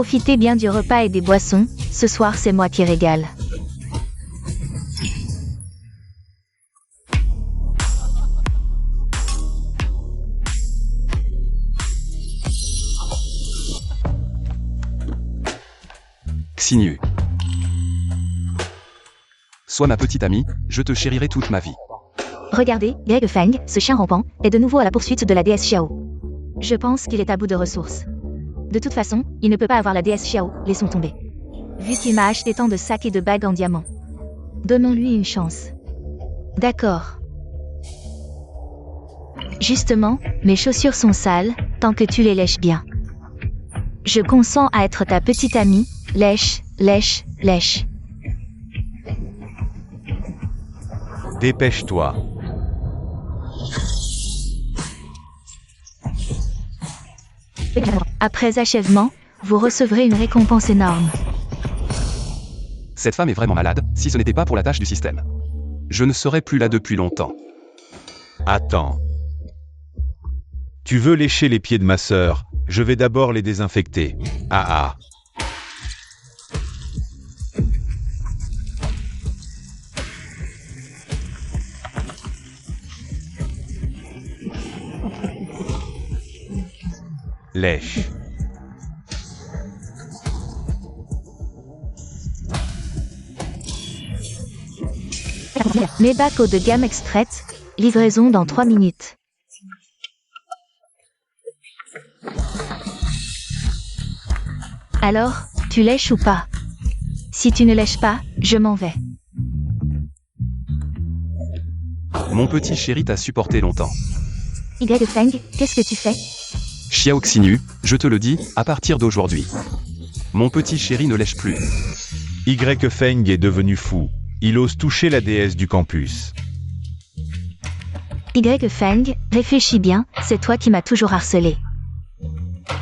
Profitez bien du repas et des boissons, ce soir c'est moi qui régale. Xinyu. Sois ma petite amie, je te chérirai toute ma vie. Regardez, Greg Feng, ce chien rampant, est de nouveau à la poursuite de la déesse Xiao. Je pense qu'il est à bout de ressources. De toute façon, il ne peut pas avoir la déesse Xiao, laissons tomber. Vu qu'il m'a acheté tant de sacs et de bagues en diamant. Donnons-lui une chance. D'accord. Justement, mes chaussures sont sales, tant que tu les lèches bien. Je consens à être ta petite amie, lèche, lèche, lèche. Dépêche-toi. Après achèvement, vous recevrez une récompense énorme. Cette femme est vraiment malade, si ce n'était pas pour la tâche du système. Je ne serais plus là depuis longtemps. Attends. Tu veux lécher les pieds de ma sœur, je vais d'abord les désinfecter. Ah ah. Lèche. Mes bacs haut de gamme extraite, livraison dans 3 minutes. Alors, tu lèches ou pas? Si tu ne lèches pas, je m'en vais. Mon petit chéri t'a supporté longtemps. Y Feng, qu'est-ce que tu fais? Xiao Xinyu, je te le dis, à partir d'aujourd'hui. Mon petit chéri ne lèche plus. Y Feng est devenu fou. Il ose toucher la déesse du campus. Y Feng, réfléchis bien, c'est toi qui m'as toujours harcelé.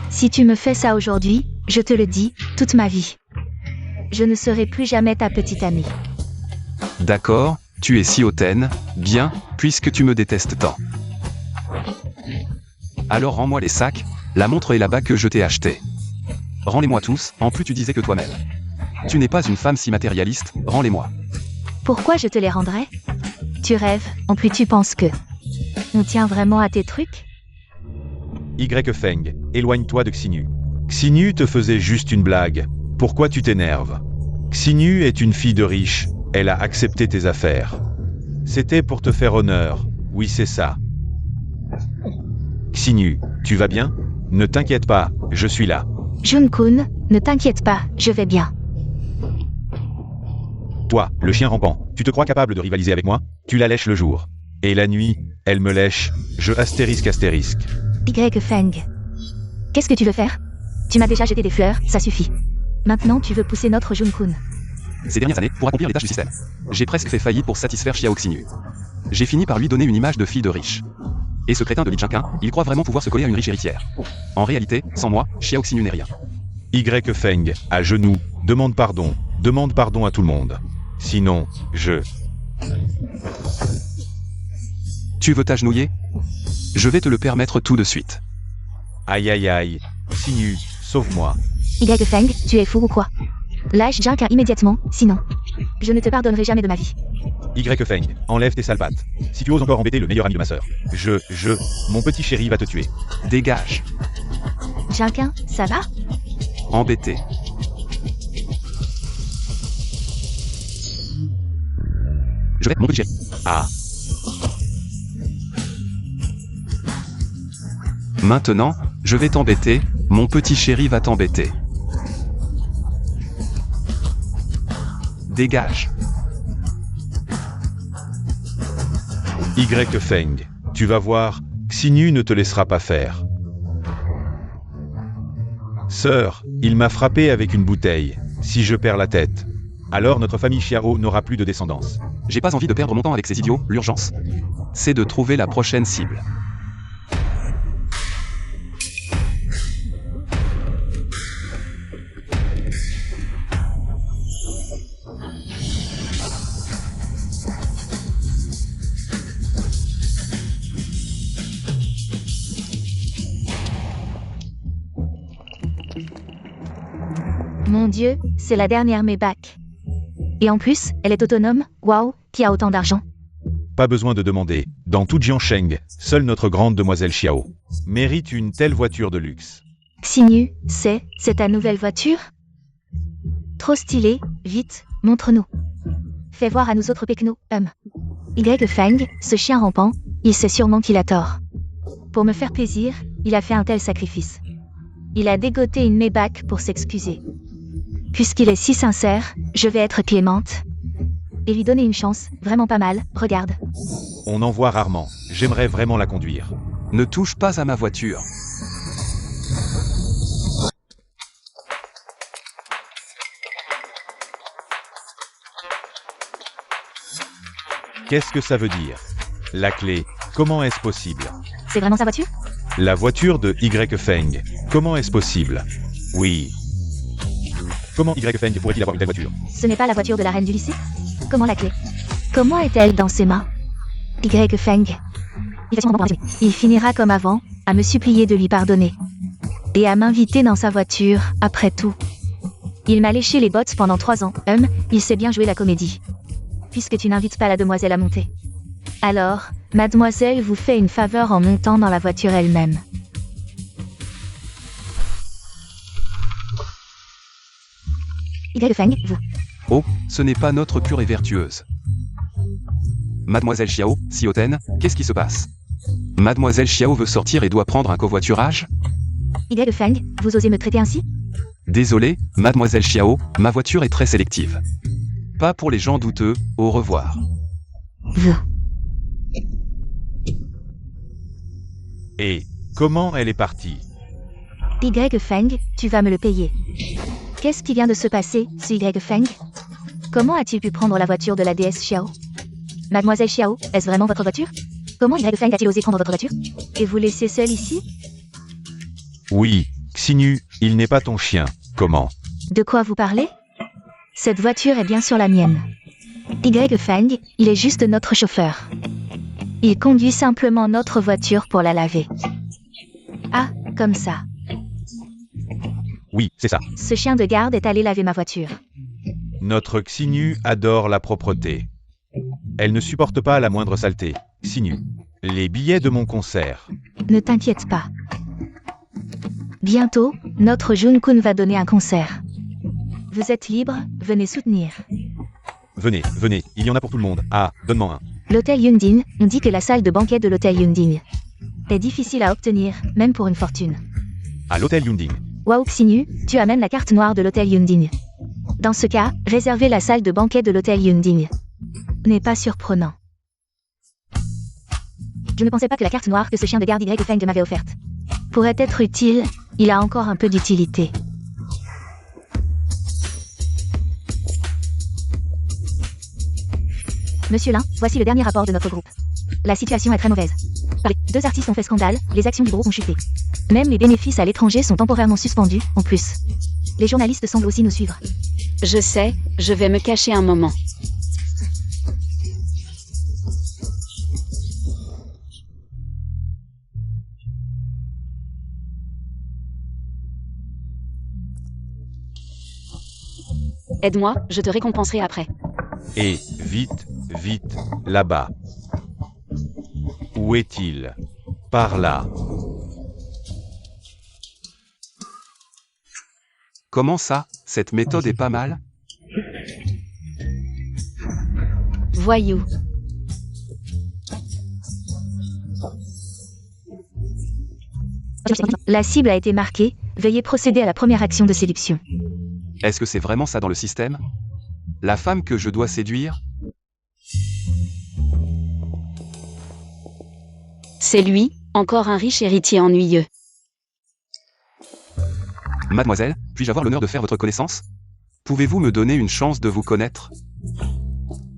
Si tu me fais ça aujourd'hui, je te le dis, toute ma vie. Je ne serai plus jamais ta petite amie. D'accord, tu es si hautaine, bien, puisque tu me détestes tant. Alors rends-moi les sacs, la montre et la bague que je t'ai achetées. Rends-les-moi tous, en plus tu disais que toi-même. Tu n'es pas une femme si matérialiste, rends-les-moi. Pourquoi je te les rendrais? Tu rêves, en plus tu penses que... On tient vraiment à tes trucs? Y Feng, éloigne-toi de Xinyu. Xinyu te faisait juste une blague. Pourquoi tu t'énerves? Xinyu est une fille de riche, elle a accepté tes affaires. C'était pour te faire honneur, oui c'est ça. Xinyu, tu vas bien? Ne t'inquiète pas, je suis là. Jun-kun, ne t'inquiète pas, je vais bien. Toi, le chien rampant, tu te crois capable de rivaliser avec moi? Tu la lèches le jour. Et la nuit, elle me lèche, je astérisque astérisque. Y Feng. Qu'est-ce que tu veux faire? Tu m'as déjà jeté des fleurs, ça suffit. Maintenant tu veux pousser notre Jun-kun. Ces dernières années, pour accomplir les tâches du système, j'ai presque fait faillite pour satisfaire Xiao Xinyu. J'ai fini par lui donner une image de fille de riche. Et ce crétin de Li Jinquin, il croit vraiment pouvoir se coller à une riche héritière. En réalité, sans moi, Xiao Xinyu n'est rien. Y Feng, à genoux, demande pardon à tout le monde. Sinon, je... Tu veux t'agenouiller? Je vais te le permettre tout de suite. Aïe aïe aïe, Xinyu, sauve-moi. Y Feng, tu es fou ou quoi? Lâche Jinquin immédiatement, sinon... Je ne te pardonnerai jamais de ma vie. Y Feng, enlève tes sales pattes. Si tu oses encore embêter le meilleur ami de ma sœur, mon petit chéri va te tuer. Dégage. Jinquin, ça va? Embêté. Je vais, mon petit chéri. Ah. Maintenant, je vais t'embêter, mon petit chéri va t'embêter. Dégage. Y Feng, tu vas voir, Xinyu ne te laissera pas faire. Sœur, il m'a frappé avec une bouteille. Si je perds la tête, alors notre famille Xiao n'aura plus de descendance. J'ai pas envie de perdre mon temps avec ces idiots, l'urgence, c'est de trouver la prochaine cible. Mon Dieu, c'est la dernière Maybach. Et en plus, elle est autonome. Waouh, qui a autant d'argent? Pas besoin de demander. Dans tout Jiangsheng, seule notre grande demoiselle Xiao mérite une telle voiture de luxe. Xinyu, c'est ta nouvelle voiture? Trop stylé, vite, montre-nous. Fais voir à nous autres pecnos, Y Feng, ce chien rampant, il sait sûrement qu'il a tort. Pour me faire plaisir, il a fait un tel sacrifice. Il a dégoté une Maybach pour s'excuser. Puisqu'il est si sincère, je vais être clémente. Et lui donner une chance, vraiment pas mal, regarde. On en voit rarement. J'aimerais vraiment la conduire. Ne touche pas à ma voiture. Qu'est-ce que ça veut dire? La clé, comment est-ce possible? C'est vraiment sa voiture? La voiture de Y Feng, comment est-ce possible? Oui. Comment Y Feng pourrait-il avoir une telle voiture? Ce n'est pas la voiture de la reine du lycée? Comment la clé? Comment est-elle dans ses mains? Y Feng. Il finira comme avant, à me supplier de lui pardonner. Et à m'inviter dans sa voiture, après tout. Il m'a léché les bottes pendant 3 ans, il sait bien jouer la comédie. Puisque tu n'invites pas la demoiselle à monter. Alors, mademoiselle vous fait une faveur en montant dans la voiture elle-même. Y Feng, vous. Oh, ce n'est pas notre pure et vertueuse. Mademoiselle Xiao, si hautaine, qu'est-ce qui se passe? Mademoiselle Xiao veut sortir et doit prendre un covoiturage? Y Feng, vous osez me traiter ainsi? Désolé, Mademoiselle Xiao, ma voiture est très sélective. Pas pour les gens douteux, au revoir. Vous. Et comment elle est partie? Y Feng, tu vas me le payer. Qu'est-ce qui vient de se passer, ce Y Feng? Comment a-t-il pu prendre la voiture de la déesse Xiao? Mademoiselle Xiao, est-ce vraiment votre voiture? Comment Y Feng a-t-il osé prendre votre voiture? Et vous laisser seul ici? Oui, Xinyu, il n'est pas ton chien. Comment? De quoi vous parlez? Cette voiture est bien sûr la mienne. Y Feng, il est juste notre chauffeur. Il conduit simplement notre voiture pour la laver. Ah, comme ça. Oui, c'est ça. Ce chien de garde est allé laver ma voiture. Notre Xinyu adore la propreté. Elle ne supporte pas la moindre saleté. Xinyu. Les billets de mon concert. Ne t'inquiète pas. Bientôt, notre Jun-kun va donner un concert. Vous êtes libre, venez soutenir. Venez, venez, il y en a pour tout le monde. Ah, donne-moi un. L'hôtel Yundin, on dit que la salle de banquet de l'hôtel Yundin est difficile à obtenir, même pour une fortune. À l'hôtel Yunding. Waouh Xinyu, tu as même la carte noire de l'hôtel Yundin. Dans ce cas, réservez la salle de banquet de l'hôtel Yundin. N'est pas surprenant. Je ne pensais pas que la carte noire que ce chien de garde Y Feng m'avait offerte pourrait être utile, il a encore un peu d'utilité. Monsieur Lin, voici le dernier rapport de notre groupe. La situation est très mauvaise. Les 2 artistes ont fait scandale, les actions du groupe ont chuté. Même les bénéfices à l'étranger sont temporairement suspendus, en plus. Les journalistes semblent aussi nous suivre. Je sais, je vais me cacher un moment. Aide-moi, je te récompenserai après. Et, vite, vite, là-bas. Où est-il? Par là. Comment ça, cette méthode est pas mal? Voyou. La cible a été marquée, veuillez procéder à la première action de séduction. Est-ce que c'est vraiment ça dans le système? La femme que je dois séduire? C'est lui, encore un riche héritier ennuyeux. Mademoiselle, puis-je avoir l'honneur de faire votre connaissance? Pouvez-vous me donner une chance de vous connaître?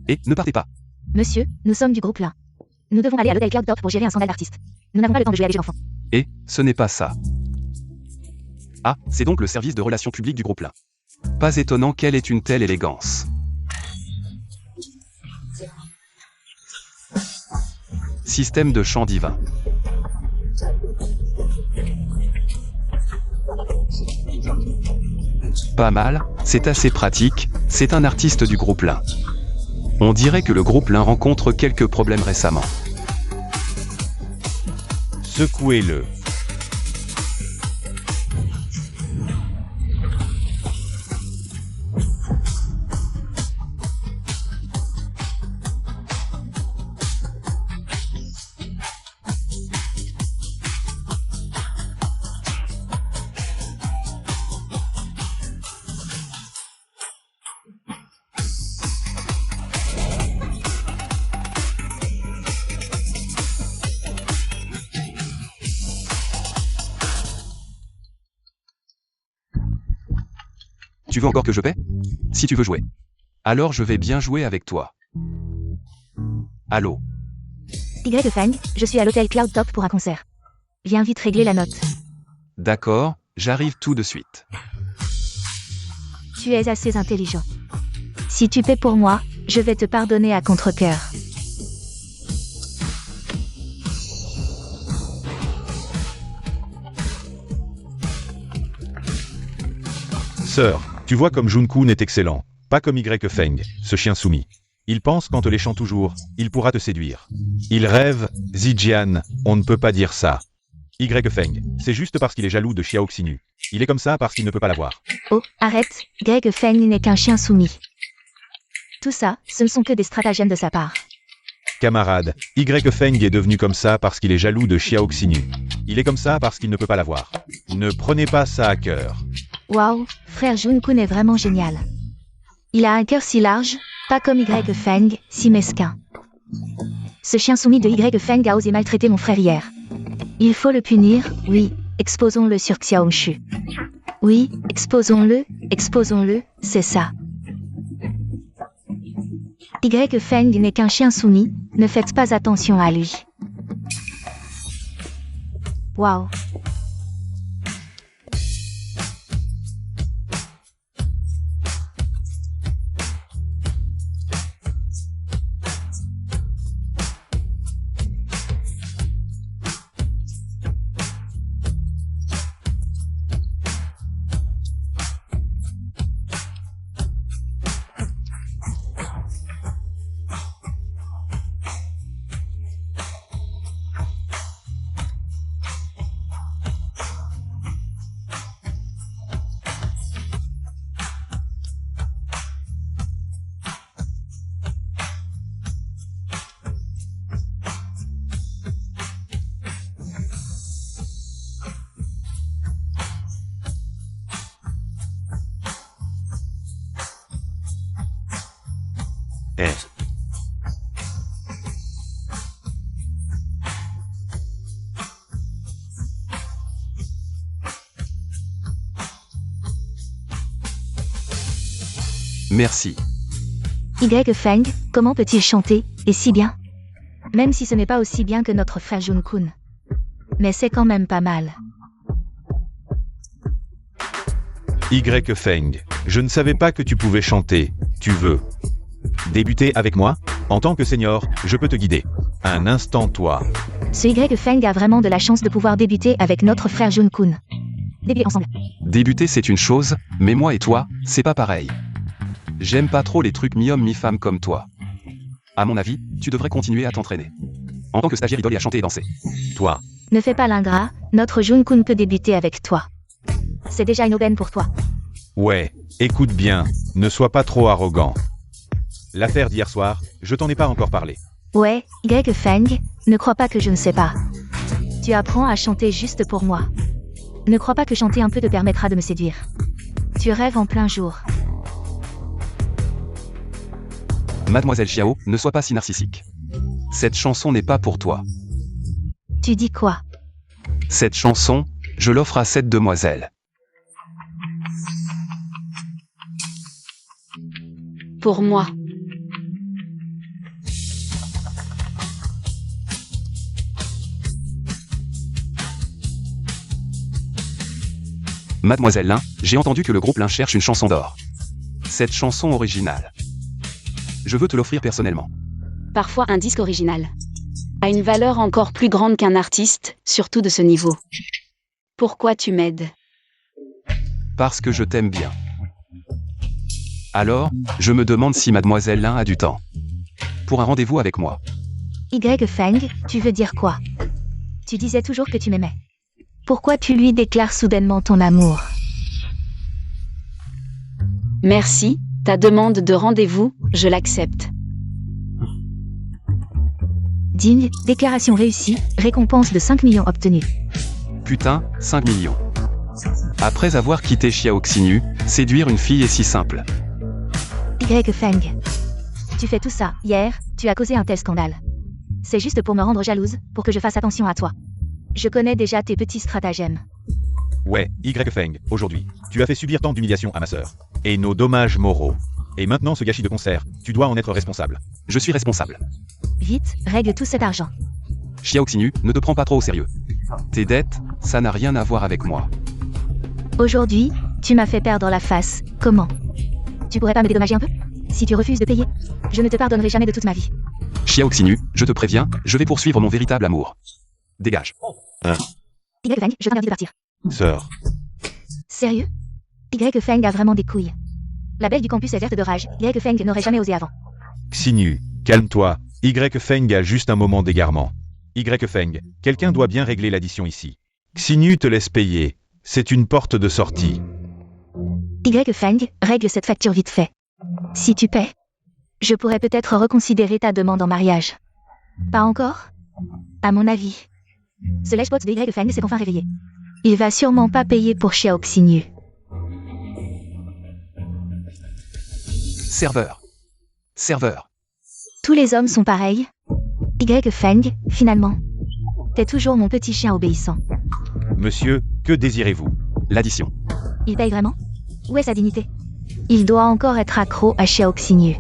Et ne partez pas. Monsieur, nous sommes du groupe Lin. Nous devons aller à l'hôtel Cloud Top pour gérer un scandale d'artistes. Nous n'avons pas le temps de jouer à des jeux d'enfants. Et, ce n'est pas ça. Ah, c'est donc le service de relations publiques du groupe Lin. Pas étonnant qu'elle ait une telle élégance. Système de chant divin. Pas mal, c'est assez pratique, c'est un artiste du groupe Lin. On dirait que le groupe Lin rencontre quelques problèmes récemment. Secouez-le. Tu veux encore que je paie? Si tu veux jouer. Alors je vais bien jouer avec toi. Allô? Y Feng, je suis à l'hôtel Cloud Top pour un concert. Viens vite régler la note. D'accord, j'arrive tout de suite. Tu es assez intelligent. Si tu paies pour moi, je vais te pardonner à contre-cœur. Sœur, tu vois comme Jun-kun est excellent. Pas comme Y Feng, ce chien soumis. Il pense qu'en te léchant toujours, il pourra te séduire. Il rêve, Zijian, on ne peut pas dire ça. Y Feng, c'est juste parce qu'il est jaloux de Xiao Xinu. Il est comme ça parce qu'il ne peut pas l'avoir. Oh, arrête, Y Feng n'est qu'un chien soumis. Tout ça, ce ne sont que des stratagèmes de sa part. Camarade, Y Feng est devenu comme ça parce qu'il est jaloux de Xiao Xinu. Il est comme ça parce qu'il ne peut pas l'avoir. Ne prenez pas ça à cœur. Waouh, frère Jun-kun est vraiment génial. Il a un cœur si large, pas comme Y Feng, si mesquin. Ce chien soumis de Y Feng a osé maltraiter mon frère hier. Il faut le punir, oui, exposons-le sur Xiaongshu. Oui, exposons-le, c'est ça. Y Feng n'est qu'un chien soumis, ne faites pas attention à lui. Waouh. Merci. Y Feng, comment peut-il chanter, et si bien? Même si ce n'est pas aussi bien que notre frère Jun-kun. Mais c'est quand même pas mal. Y Feng, je ne savais pas que tu pouvais chanter. Tu veux débuter avec moi? En tant que senior, je peux te guider. Un instant, toi. Ce Y Feng a vraiment de la chance de pouvoir débuter avec notre frère Jun-kun. Débuter ensemble. Débuter c'est une chose, mais moi et toi, c'est pas pareil. J'aime pas trop les trucs mi-homme mi-femme comme toi. À mon avis, tu devrais continuer à t'entraîner. En tant que stagiaire idole et à chanter et danser. Toi. Ne fais pas l'ingrat, notre Jun-kun peut débuter avec toi. C'est déjà une aubaine pour toi. Ouais, écoute bien, ne sois pas trop arrogant. L'affaire d'hier soir, je t'en ai pas encore parlé. Ouais, Y Feng, ne crois pas que je ne sais pas. Tu apprends à chanter juste pour moi. Ne crois pas que chanter un peu te permettra de me séduire. Tu rêves en plein jour. Mademoiselle Xiao, ne sois pas si narcissique. Cette chanson n'est pas pour toi. Tu dis quoi? Cette chanson, je l'offre à cette demoiselle. Pour moi. Mademoiselle Lin, j'ai entendu que le groupe Lin cherche une chanson d'or. Cette chanson originale. Je veux te l'offrir personnellement. Parfois un disque original a une valeur encore plus grande qu'un artiste, surtout de ce niveau. Pourquoi tu m'aides? Parce que je t'aime bien. Alors, je me demande si mademoiselle Lin a du temps. Pour un rendez-vous avec moi. Y Feng, tu veux dire quoi? Tu disais toujours que tu m'aimais. Pourquoi tu lui déclares soudainement ton amour? Merci, ta demande de rendez-vous, je l'accepte. Digne, déclaration réussie, récompense de 5 millions obtenue. Putain, 5 millions. Après avoir quitté Xiao Xinyu, séduire une fille est si simple. Y Feng. Tu fais tout ça, hier, tu as causé un tel scandale. C'est juste pour me rendre jalouse, pour que je fasse attention à toi. Je connais déjà tes petits stratagèmes. Ouais, Y Feng, aujourd'hui, tu as fait subir tant d'humiliations à ma sœur. Et nos dommages moraux. Et maintenant ce gâchis de concert, tu dois en être responsable. Je suis responsable. Vite, règle tout cet argent. Xiao Xinyu, ne te prends pas trop au sérieux. Tes dettes, ça n'a rien à voir avec moi. Aujourd'hui, tu m'as fait perdre la face. Comment? Tu pourrais pas me dédommager un peu? Si tu refuses de payer, je ne te pardonnerai jamais de toute ma vie. Xiao Xinyu, je te préviens, je vais poursuivre mon véritable amour. Dégage. Y Feng, je t'interdis de partir. Sœur. Sérieux? Y Feng a vraiment des couilles. La belle du campus est verte de rage. Y Feng n'aurait jamais osé avant. Xinyu, calme-toi. Y Feng a juste un moment d'égarement. Y Feng, quelqu'un doit bien régler l'addition ici. Xinyu te laisse payer. C'est une porte de sortie. Y Feng, règle cette facture vite fait. Si tu paies, je pourrais peut-être reconsidérer ta demande en mariage. Pas encore? À mon avis. Ce lèche-bot de Y Feng s'est enfin réveillé. Il va sûrement pas payer pour Xiao Xinyu. Serveur. Serveur. Tous les hommes sont pareils. Y Feng, finalement. T'es toujours mon petit chien obéissant. Monsieur, que désirez-vous? L'addition. Il paye vraiment? Où est sa dignité? Il doit encore être accro à Xiao Xinyu.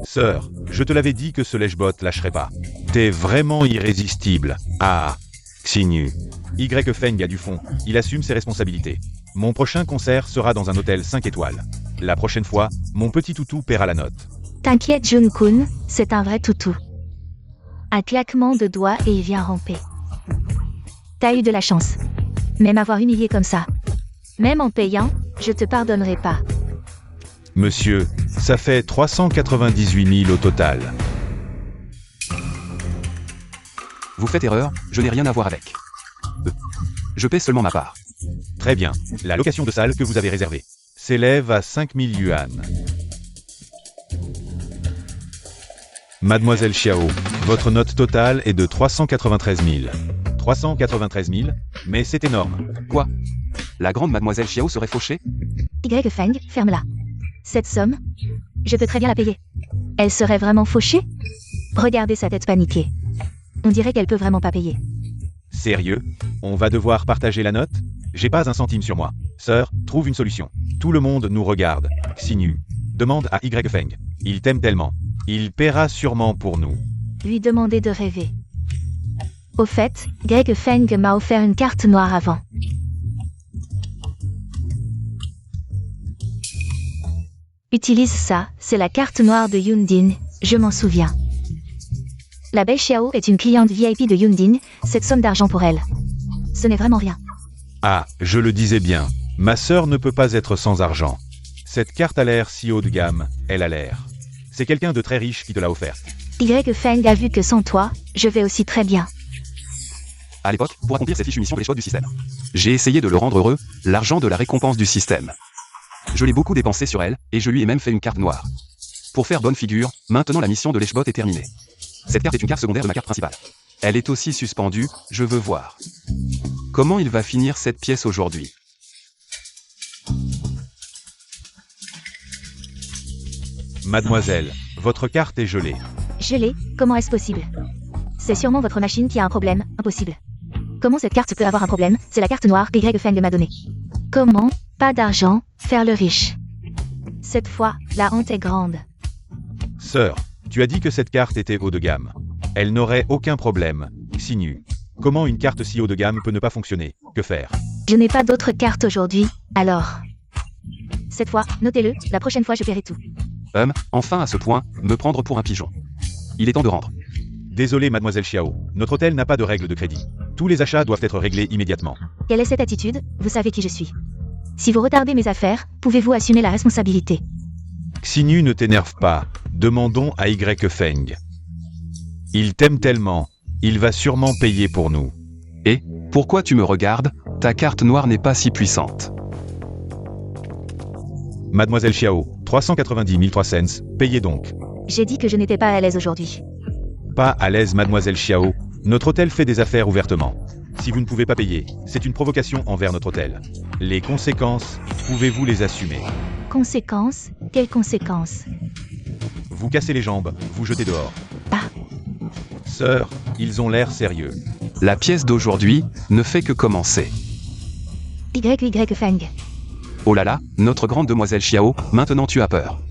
Sœur, je te l'avais dit que ce lèche-bot lâcherait pas. T'es vraiment irrésistible. Ah, Xinyu. Y Feng a du fond, il assume ses responsabilités. Mon prochain concert sera dans un hôtel 5 étoiles. La prochaine fois, mon petit toutou paiera la note. T'inquiète Jun-kun, c'est un vrai toutou. Un claquement de doigts et il vient ramper. T'as eu de la chance. Mais m'avoir humilié comme ça. Même en payant, je te pardonnerai pas. Monsieur, ça fait 398 000 au total. Vous faites erreur, je n'ai rien à voir avec. Je paie seulement ma part. Très bien, la location de salle que vous avez réservée s'élève à 5 000 yuan. Mademoiselle Xiao, votre note totale est de 393 000. 393 000, mais c'est énorme. Quoi? La grande mademoiselle Xiao serait fauchée? Y Feng, ferme-la. Cette somme, je peux très bien la payer. Elle serait vraiment fauchée? Regardez sa tête paniquée. On dirait qu'elle peut vraiment pas payer. Sérieux? On va devoir partager la note? J'ai pas un centime sur moi. Sœur, trouve une solution. Tout le monde nous regarde. Xinyu. Demande à Y Feng. Il t'aime tellement. Il paiera sûrement pour nous. Lui demander de rêver. Au fait, Y Feng m'a offert une carte noire avant. Utilise ça, c'est la carte noire de Yundin, je m'en souviens. La belle Xiao est une cliente VIP de Yundin, cette somme d'argent pour elle. Ce n'est vraiment rien. Ah, je le disais bien. Ma sœur ne peut pas être sans argent. Cette carte a l'air si haut de gamme, elle a l'air. C'est quelqu'un de très riche qui te l'a offerte. Y Feng a vu que sans toi, je vais aussi très bien. À l'époque, pour accomplir cette fichue mission glitchbot du système. J'ai essayé de le rendre heureux, l'argent de la récompense du système. Je l'ai beaucoup dépensé sur elle, et je lui ai même fait une carte noire. Pour faire bonne figure, maintenant la mission de l'Eshbot est terminée. Cette carte est une carte secondaire de ma carte principale. Elle est aussi suspendue, je veux voir. Comment il va finir cette pièce aujourd'hui? Mademoiselle, votre carte est gelée. Gelée, comment est-ce possible? C'est sûrement votre machine qui a un problème, impossible. Comment cette carte peut avoir un problème? C'est la carte noire que Y Feng m'a donnée. Comment, pas d'argent, faire le riche? Cette fois, la honte est grande. Sœur, tu as dit que cette carte était haut de gamme. Elle n'aurait aucun problème. Xinyu. Comment une carte si haut de gamme peut ne pas fonctionner? Que faire? Je n'ai pas d'autre carte aujourd'hui, alors. Cette fois, notez-le, la prochaine fois je paierai tout. Enfin à ce point, me prendre pour un pigeon. Il est temps de rendre. Désolé mademoiselle Xiao, notre hôtel n'a pas de règles de crédit. Tous les achats doivent être réglés immédiatement. Quelle est cette attitude? Vous savez qui je suis. Si vous retardez mes affaires, pouvez-vous assumer la responsabilité? Xinyu ne t'énerve pas, demandons à Y Feng. Il t'aime tellement, il va sûrement payer pour nous. Et, pourquoi tu me regardes? Ta carte noire n'est pas si puissante. Mademoiselle Xiao, 390 003 cents, payez donc. J'ai dit que je n'étais pas à l'aise aujourd'hui. Pas à l'aise, Mademoiselle Xiao, notre hôtel fait des affaires ouvertement. Si vous ne pouvez pas payer, c'est une provocation envers notre hôtel. Les conséquences, pouvez-vous les assumer? Conséquences? Quelles conséquences? Vous cassez les jambes, vous jetez dehors. Ah. Sœur, ils ont l'air sérieux. La pièce d'aujourd'hui ne fait que commencer. Y Feng. Oh là là, notre grande demoiselle Xiao, maintenant tu as peur.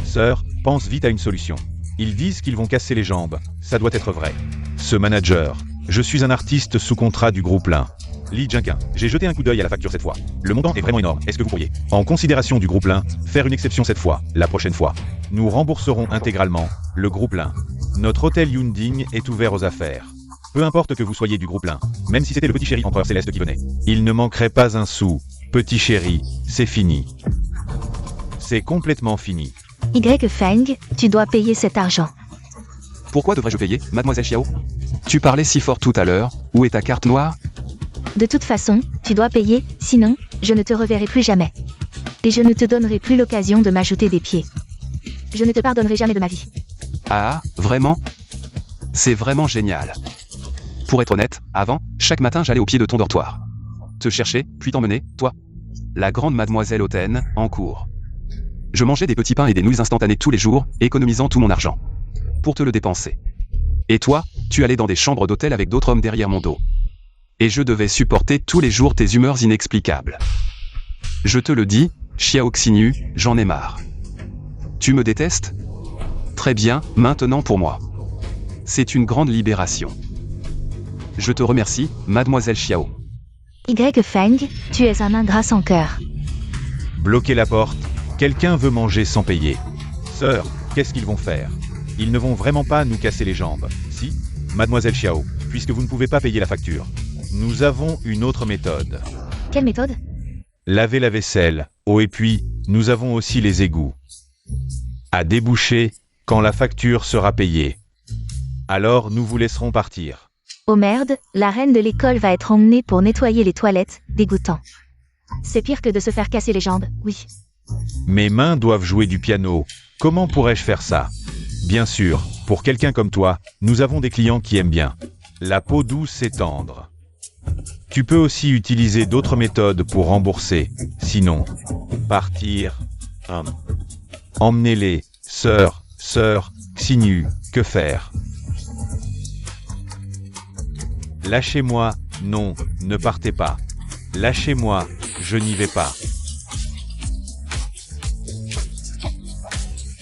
Sœur, pense vite à une solution. Ils disent qu'ils vont casser les jambes, ça doit être vrai. Ce manager, je suis un artiste sous contrat du groupe Lin. Li Jinquin, j'ai jeté un coup d'œil à la facture cette fois. Le montant est vraiment énorme, est-ce que vous pourriez, en considération du groupe Lin, faire une exception cette fois, la prochaine fois? Nous rembourserons intégralement, le groupe Lin. Notre hôtel Yunding est ouvert aux affaires. Peu importe que vous soyez du groupe Lin, même si c'était le petit chéri empereur céleste qui venait. Il ne manquerait pas un sou. Petit chéri, c'est fini. C'est complètement fini. Y Feng, tu dois payer cet argent. Pourquoi devrais-je payer, Mademoiselle Xiao? Tu parlais si fort tout à l'heure, où est ta carte noire? De toute façon, tu dois payer, sinon, je ne te reverrai plus jamais. Et je ne te donnerai plus l'occasion de m'ajouter des pieds. Je ne te pardonnerai jamais de ma vie. Ah, vraiment? C'est vraiment génial. Pour être honnête, avant, chaque matin j'allais au pied de ton dortoir. Te chercher, puis t'emmener, toi. La grande mademoiselle hautaine, en cours. Je mangeais des petits pains et des nouilles instantanées tous les jours, économisant tout mon argent. Pour te le dépenser. Et toi, tu allais dans des chambres d'hôtel avec d'autres hommes derrière mon dos. Et je devais supporter tous les jours tes humeurs inexplicables. Je te le dis, Xiao Xinyu, j'en ai marre. Tu me détestes? Très bien, maintenant pour moi. C'est une grande libération. Je te remercie, Mademoiselle Xiao. Y Feng, tu es un ingrat sans cœur. Bloquez la porte, quelqu'un veut manger sans payer. Sœur, qu'est-ce qu'ils vont faire? Ils ne vont vraiment pas nous casser les jambes, si? Mademoiselle Xiao, puisque vous ne pouvez pas payer la facture. Nous avons une autre méthode. Quelle méthode? Laver la vaisselle. Oh, et puis, nous avons aussi les égouts. À déboucher, quand la facture sera payée. Alors nous vous laisserons partir. Oh merde, la reine de l'école va être emmenée pour nettoyer les toilettes, dégoûtant. C'est pire que de se faire casser les jambes, oui. Mes mains doivent jouer du piano. Comment pourrais-je faire ça? Bien sûr, pour quelqu'un comme toi, nous avons des clients qui aiment bien. La peau douce et tendre. Tu peux aussi utiliser d'autres méthodes pour rembourser. Sinon, partir. Emmenez-les, sœur, Xinyu, que faire? Lâchez-moi, non, ne partez pas. Lâchez-moi, je n'y vais pas.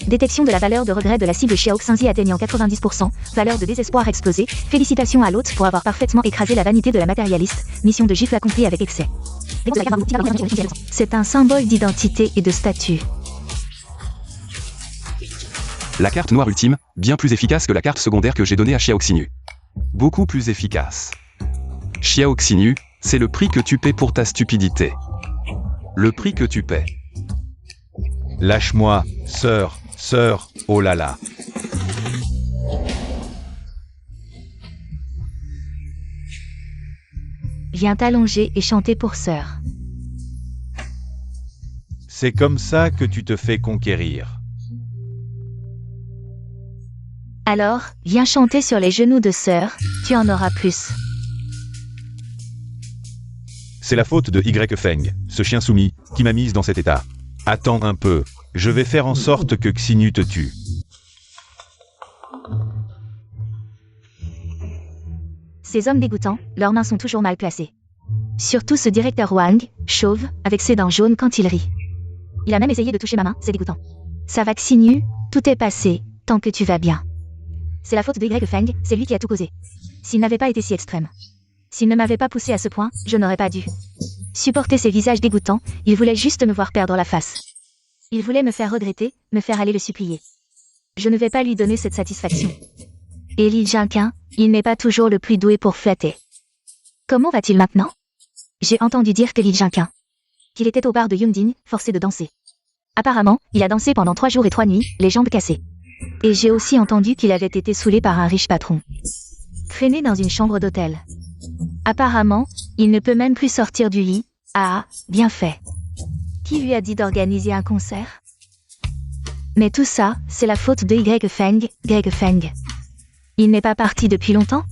Détection de la valeur de regret de la cible Xiao Xinzi atteignant 90%, valeur de désespoir explosée, félicitations à l'hôte pour avoir parfaitement écrasé la vanité de la matérialiste, mission de gifle accomplie avec excès. C'est un symbole d'identité et de statut. La carte noire ultime, bien plus efficace que la carte secondaire que j'ai donnée à Xiao Xinyu. Beaucoup plus efficace. Xiao Xinyu, c'est le prix que tu paies pour ta stupidité. Le prix que tu paies. Lâche-moi, sœur, oh là là. Viens t'allonger et chanter pour sœur. C'est comme ça que tu te fais conquérir. Alors, viens chanter sur les genoux de sœur, tu en auras plus. C'est la faute de Y Feng, ce chien soumis, qui m'a mise dans cet état. Attends un peu, je vais faire en sorte que Xinyu te tue. Ces hommes dégoûtants, leurs mains sont toujours mal placées. Surtout ce directeur Wang, chauve, avec ses dents jaunes quand il rit. Il a même essayé de toucher ma main, c'est dégoûtant. Ça va Xinyu, tout est passé, tant que tu vas bien. C'est la faute de Y Feng, c'est lui qui a tout causé. S'il n'avait pas été si extrême. S'il ne m'avait pas poussé à ce point, je n'aurais pas dû. Supporter ces visages dégoûtants, il voulait juste me voir perdre la face. Il voulait me faire regretter, me faire aller le supplier. Je ne vais pas lui donner cette satisfaction. Et Li Jinquin, il n'est pas toujours le plus doué pour flatter. Comment va-t-il maintenant? J'ai entendu dire que Li Jinquin, qu'il était au bar de Yunding, forcé de danser. Apparemment, il a dansé pendant 3 jours et 3 nuits, les jambes cassées. Et j'ai aussi entendu qu'il avait été saoulé par un riche patron. Traîné dans une chambre d'hôtel. Apparemment, il ne peut même plus sortir du lit. Ah, bien fait. Qui lui a dit d'organiser un concert? Mais tout ça, c'est la faute de Y Feng. Il n'est pas parti depuis longtemps?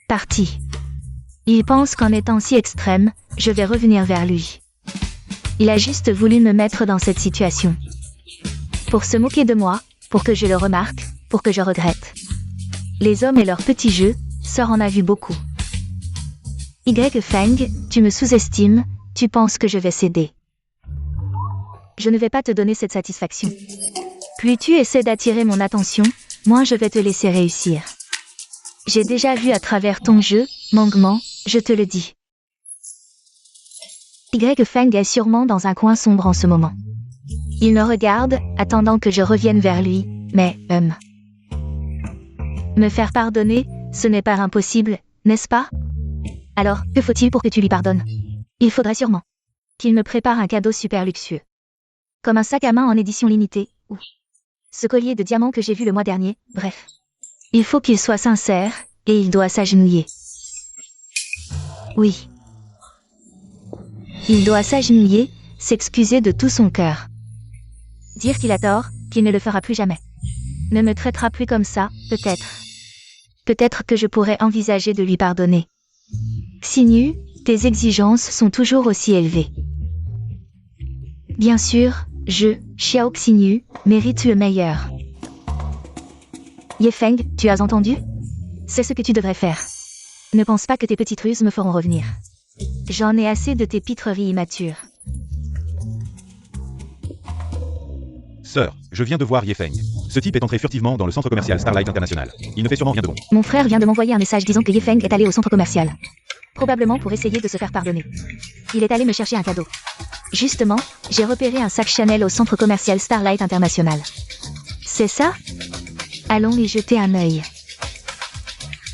Parti. Il pense qu'en étant si extrême, je vais revenir vers lui. Il a juste voulu me mettre dans cette situation. Pour se moquer de moi, pour que je le remarque, pour que je regrette. Les hommes et leurs petits jeux, Sœur en a vu beaucoup. Y Feng, tu me sous-estimes, tu penses que je vais céder. Je ne vais pas te donner cette satisfaction. Plus tu essaies d'attirer mon attention, moins je vais te laisser réussir. J'ai déjà vu à travers ton jeu, Mangman, je te le dis. Y Feng est sûrement dans un coin sombre en ce moment. Il me regarde, attendant que je revienne vers lui, mais, me faire pardonner, ce n'est pas impossible, n'est-ce pas? Alors, que faut-il pour que tu lui pardonnes? Il faudrait sûrement qu'il me prépare un cadeau super luxueux. Comme un sac à main en édition limitée, ou ce collier de diamants que j'ai vu le mois dernier, bref. Il faut qu'il soit sincère, et il doit s'agenouiller. Oui. Il doit s'agenouiller, s'excuser de tout son cœur. Dire qu'il a tort, qu'il ne le fera plus jamais. Ne me traitera plus comme ça, peut-être. Peut-être que je pourrais envisager de lui pardonner. Xinyu, tes exigences sont toujours aussi élevées. Bien sûr, Xiao Xinyu, mérite le meilleur. Ye Feng, tu as entendu? C'est ce que tu devrais faire. Ne pense pas que tes petites ruses me feront revenir. J'en ai assez de tes pitreries immatures. Sœur, je viens de voir Ye Feng. Ce type est entré furtivement dans le centre commercial Starlight International. Il ne fait sûrement rien de bon. Mon frère vient de m'envoyer un message disant que Ye Feng est allé au centre commercial. Probablement pour essayer de se faire pardonner. Il est allé me chercher un cadeau. Justement, j'ai repéré un sac Chanel au centre commercial Starlight International. C'est ça? Allons y jeter un œil.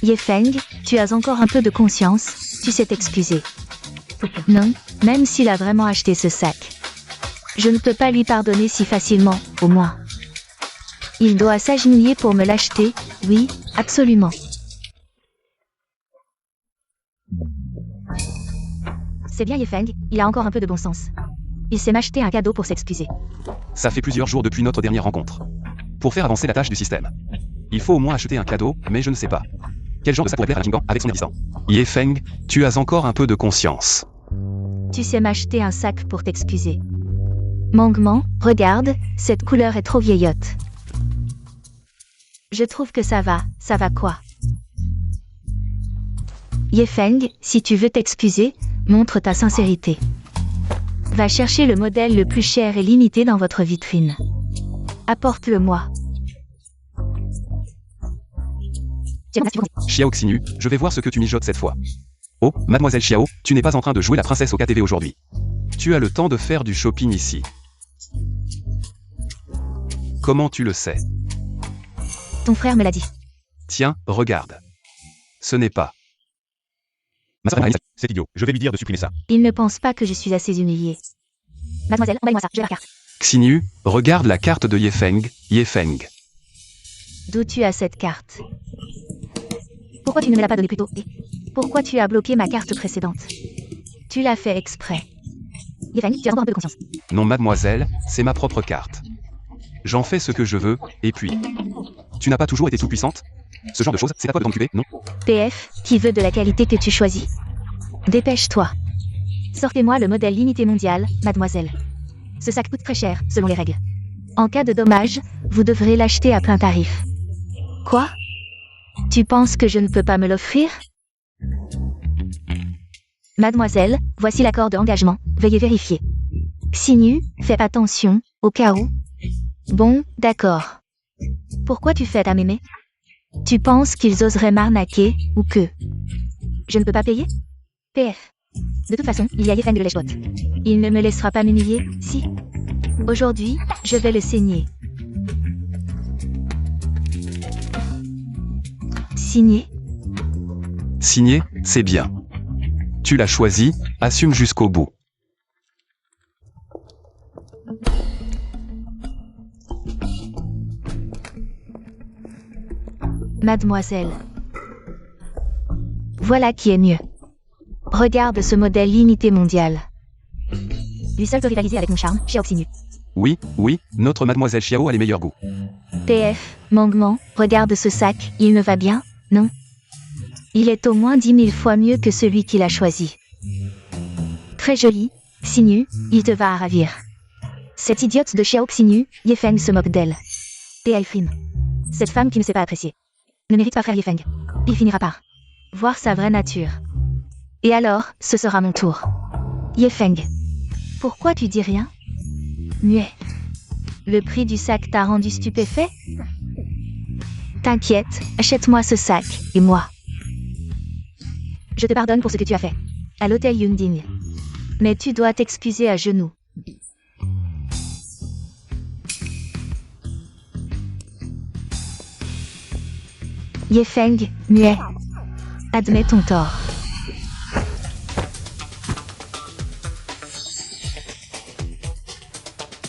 Ye Feng, tu as encore un peu de conscience, tu sais t'excuser. Non, même s'il a vraiment acheté ce sac. Je ne peux pas lui pardonner si facilement, au moins. Il doit s'agenouiller pour me l'acheter, oui, absolument. C'est bien Ye Feng, il a encore un peu de bon sens. Il sait m'acheter un cadeau pour s'excuser. Ça fait plusieurs jours depuis notre dernière rencontre. Pour faire avancer la tâche du système, il faut au moins acheter un cadeau, mais je ne sais pas. Quel genre de ça pourrait plaire à Jingan avec son existant? Ye Feng, tu as encore un peu de conscience. Tu sais m'acheter un sac pour t'excuser. Mangman, regarde, cette couleur est trop vieillotte. Je trouve que ça va quoi? Ye Feng, si tu veux t'excuser, montre ta sincérité. Va chercher le modèle le plus cher et limité dans votre vitrine. Apporte-le-moi. Xiao Xinyu, je vais voir ce que tu mijotes cette fois. Oh, mademoiselle Xiao, tu n'es pas en train de jouer la princesse au KTV aujourd'hui. Tu as le temps de faire du shopping ici. Comment tu le sais? Ton frère me l'a dit. Tiens, regarde. Ce n'est pas. C'est idiot, je vais lui dire de supprimer ça. Il ne pense pas que je suis assez humiliée. Mademoiselle, envoyez-moi ça, je veux la carte. Xinyu, regarde la carte de Ye Feng, Ye Feng. D'où tu as cette carte? Pourquoi tu ne me l'as pas donnée plus tôt? Et pourquoi tu as bloqué ma carte précédente? Tu l'as fait exprès. Ye Feng, tu as encore un peu de conscience. Non mademoiselle, c'est ma propre carte. J'en fais ce que je veux, et puis... Tu n'as pas toujours été tout puissante? Ce genre de choses, c'est à toi de t'en occuper, non? PF, qui veut de la qualité que tu choisis? Dépêche-toi. Sortez-moi le modèle limité mondial, mademoiselle. Ce sac coûte très cher, selon les règles. En cas de dommage, vous devrez l'acheter à plein tarif. Quoi? Tu penses que je ne peux pas me l'offrir? Mademoiselle, voici l'accord d'engagement, veuillez vérifier. Xinyu, fais attention, au cas où. Bon, d'accord. Pourquoi tu fais ta mémé? Tu penses qu'ils oseraient m'arnaquer, ou que... Je ne peux pas payer? PF. De toute façon, il y a Ye Feng de lèche-botte. Il ne me laissera pas m'humilier, si. Aujourd'hui, je vais le saigner. Signé? Signé, c'est bien. Tu l'as choisi, assume jusqu'au bout. mademoiselle. Voilà qui est mieux. Regarde ce modèle limité mondial. Lui seul peut rivaliser avec mon charme, Xiao Xinyu. Oui, notre mademoiselle Xiao a les meilleurs goûts. PF, Mangman, regarde ce sac, il me va bien, non? Il est au moins 10 000 fois mieux que celui qu'il a choisi. Très joli, Xinyu, il te va à ravir. Cette idiote de Xiao Xinyu, Yefeng se moque d'elle. Et elle frime. Cette femme qui ne sait pas apprécier. Ne mérite pas frère Yefeng. Il finira par voir sa vraie nature. Et alors, ce sera mon tour. Yefeng. Pourquoi tu dis rien? Muet. Le prix du sac t'a rendu stupéfait? T'inquiète, achète-moi ce sac, et moi. Je te pardonne pour ce que tu as fait. À l'hôtel Yunding. Mais tu dois t'excuser à genoux. Yefeng, muet. Admets ton tort.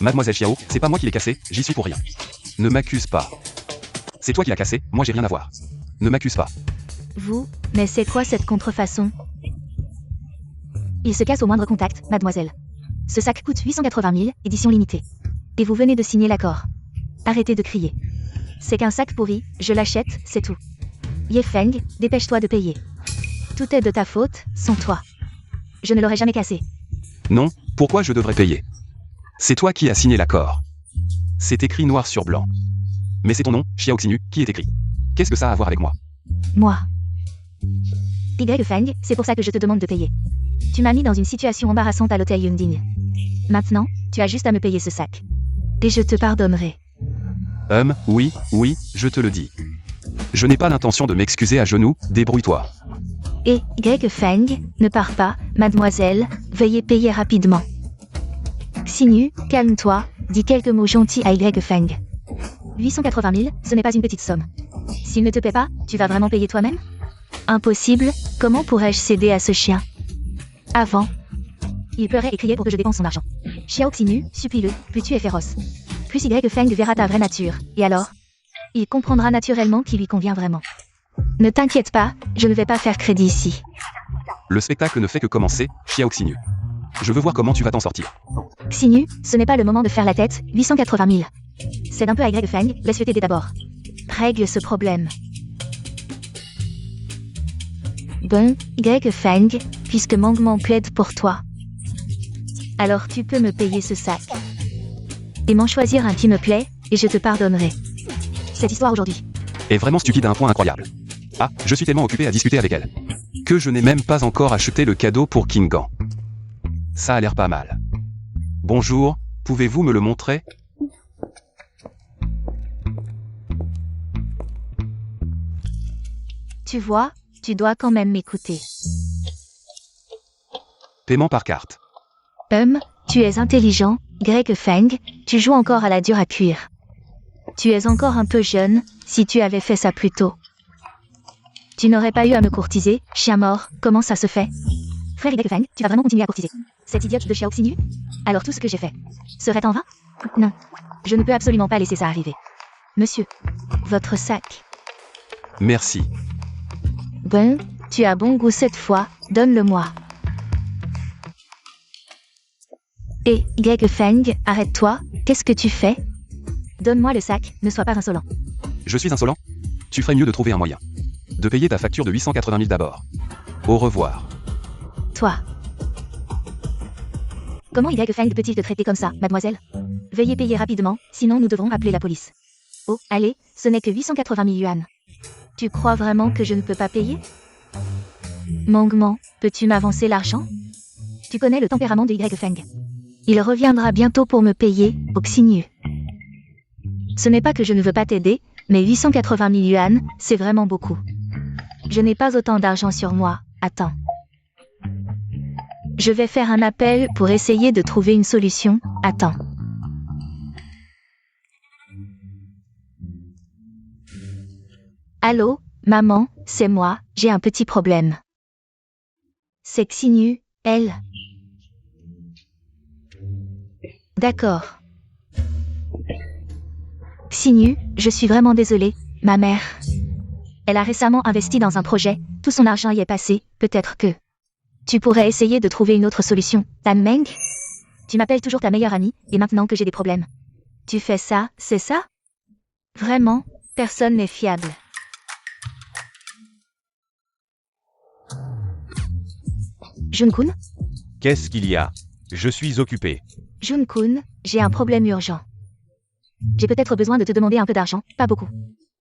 Mademoiselle Xiao, c'est pas moi qui l'ai cassé, j'y suis pour rien. Ne m'accuse pas. C'est toi qui l'as cassé, moi j'ai rien à voir. Ne m'accuse pas. Vous, mais c'est quoi cette contrefaçon? Il se casse au moindre contact, mademoiselle. Ce sac coûte 880 000, édition limitée. Et vous venez de signer l'accord. Arrêtez de crier. C'est qu'un sac pourri, je l'achète, c'est tout. Yefeng, dépêche-toi de payer. Tout est de ta faute, sans toi. Je ne l'aurais jamais cassé. Non, pourquoi je devrais payer? C'est toi qui as signé l'accord. C'est écrit noir sur blanc. Mais c'est ton nom, Xiao Xinyu, qui est écrit. Qu'est-ce que ça a à voir avec moi? Moi. Yefeng, c'est pour ça que je te demande de payer. Tu m'as mis dans une situation embarrassante à l'hôtel Yunding. Maintenant, tu as juste à me payer ce sac. Et je te pardonnerai. Oui, je te le dis. Je n'ai pas l'intention de m'excuser à genoux, débrouille-toi. Et, Yefeng, ne pars pas, mademoiselle, veuillez payer rapidement. Xinyu, calme-toi, dis quelques mots gentils à Yefeng. 880 000, ce n'est pas une petite somme. S'il ne te paie pas, tu vas vraiment payer toi-même? Impossible, comment pourrais-je céder à ce chien? Avant. Il pleurait et criait pour que je dépense son argent. Xiao Xinyu, supplie-le, plus tu es féroce. Plus Yefeng verra ta vraie nature, et alors? Il comprendra naturellement qui lui convient vraiment. Ne t'inquiète pas, je ne vais pas faire crédit ici. Le spectacle ne fait que commencer, Xiao Xinyu. Je veux voir comment tu vas t'en sortir. Xinyu, ce n'est pas le moment de faire la tête, 880 000. C'est un peu à Yefeng, laisse-le t'aider d'abord. Règle ce problème. Bon, Yefeng, puisque Mangman plaide pour toi. Alors tu peux me payer ce sac. Et m'en choisir un qui me plaît, et je te pardonnerai. Cette histoire aujourd'hui est vraiment stupide à un point incroyable. Ah, je suis tellement occupé à discuter avec elle. Que je n'ai même pas encore acheté le cadeau pour Kingan. Ça a l'air pas mal. Bonjour, pouvez-vous me le montrer? Tu vois, tu dois quand même m'écouter. Paiement par carte. Tu es intelligent, Yefeng, tu joues encore à la dure à cuire. Tu es encore un peu jeune, si tu avais fait ça plus tôt. Tu n'aurais pas eu à me courtiser, chien mort, comment ça se fait? Frère Yefeng, tu vas vraiment continuer à courtiser cette idiote de Xiao Xinyu? Alors tout ce que j'ai fait serait en vain? Non. Je ne peux absolument pas laisser ça arriver. Monsieur, votre sac. Merci. Bon, tu as bon goût cette fois, donne-le-moi. Et, Yefeng, arrête-toi, qu'est-ce que tu fais? Donne-moi le sac, ne sois pas insolent. Je suis insolent? Tu ferais mieux de trouver un moyen. De payer ta facture de 880 000 d'abord. Au revoir. Toi. Comment Yefeng peut-il te traiter comme ça, mademoiselle? Veuillez payer rapidement, sinon nous devrons appeler la police. Oh, allez, ce n'est que 880 000 yuan. Tu crois vraiment que je ne peux pas payer? Mangman, peux-tu m'avancer l'argent? Tu connais le tempérament de Yefeng. Il reviendra bientôt pour me payer, au Xinyu. Ce n'est pas que je ne veux pas t'aider, mais 880 000 yuan, c'est vraiment beaucoup. Je n'ai pas autant d'argent sur moi, attends. Je vais faire un appel pour essayer de trouver une solution, attends. Allô, maman, c'est moi, j'ai un petit problème. C'est Xinyu, elle. D'accord. Xinyu, je suis vraiment désolée, ma mère. Elle a récemment investi dans un projet, tout son argent y est passé, peut-être que... Tu pourrais essayer de trouver une autre solution. Tan Meng? Tu m'appelles toujours ta meilleure amie, et maintenant que j'ai des problèmes. Tu fais ça, c'est ça? Vraiment, personne n'est fiable. Jun-kun? Qu'est-ce qu'il y a? Je suis occupé. Jun-kun, j'ai un problème urgent. J'ai peut-être besoin de te demander un peu d'argent, pas beaucoup.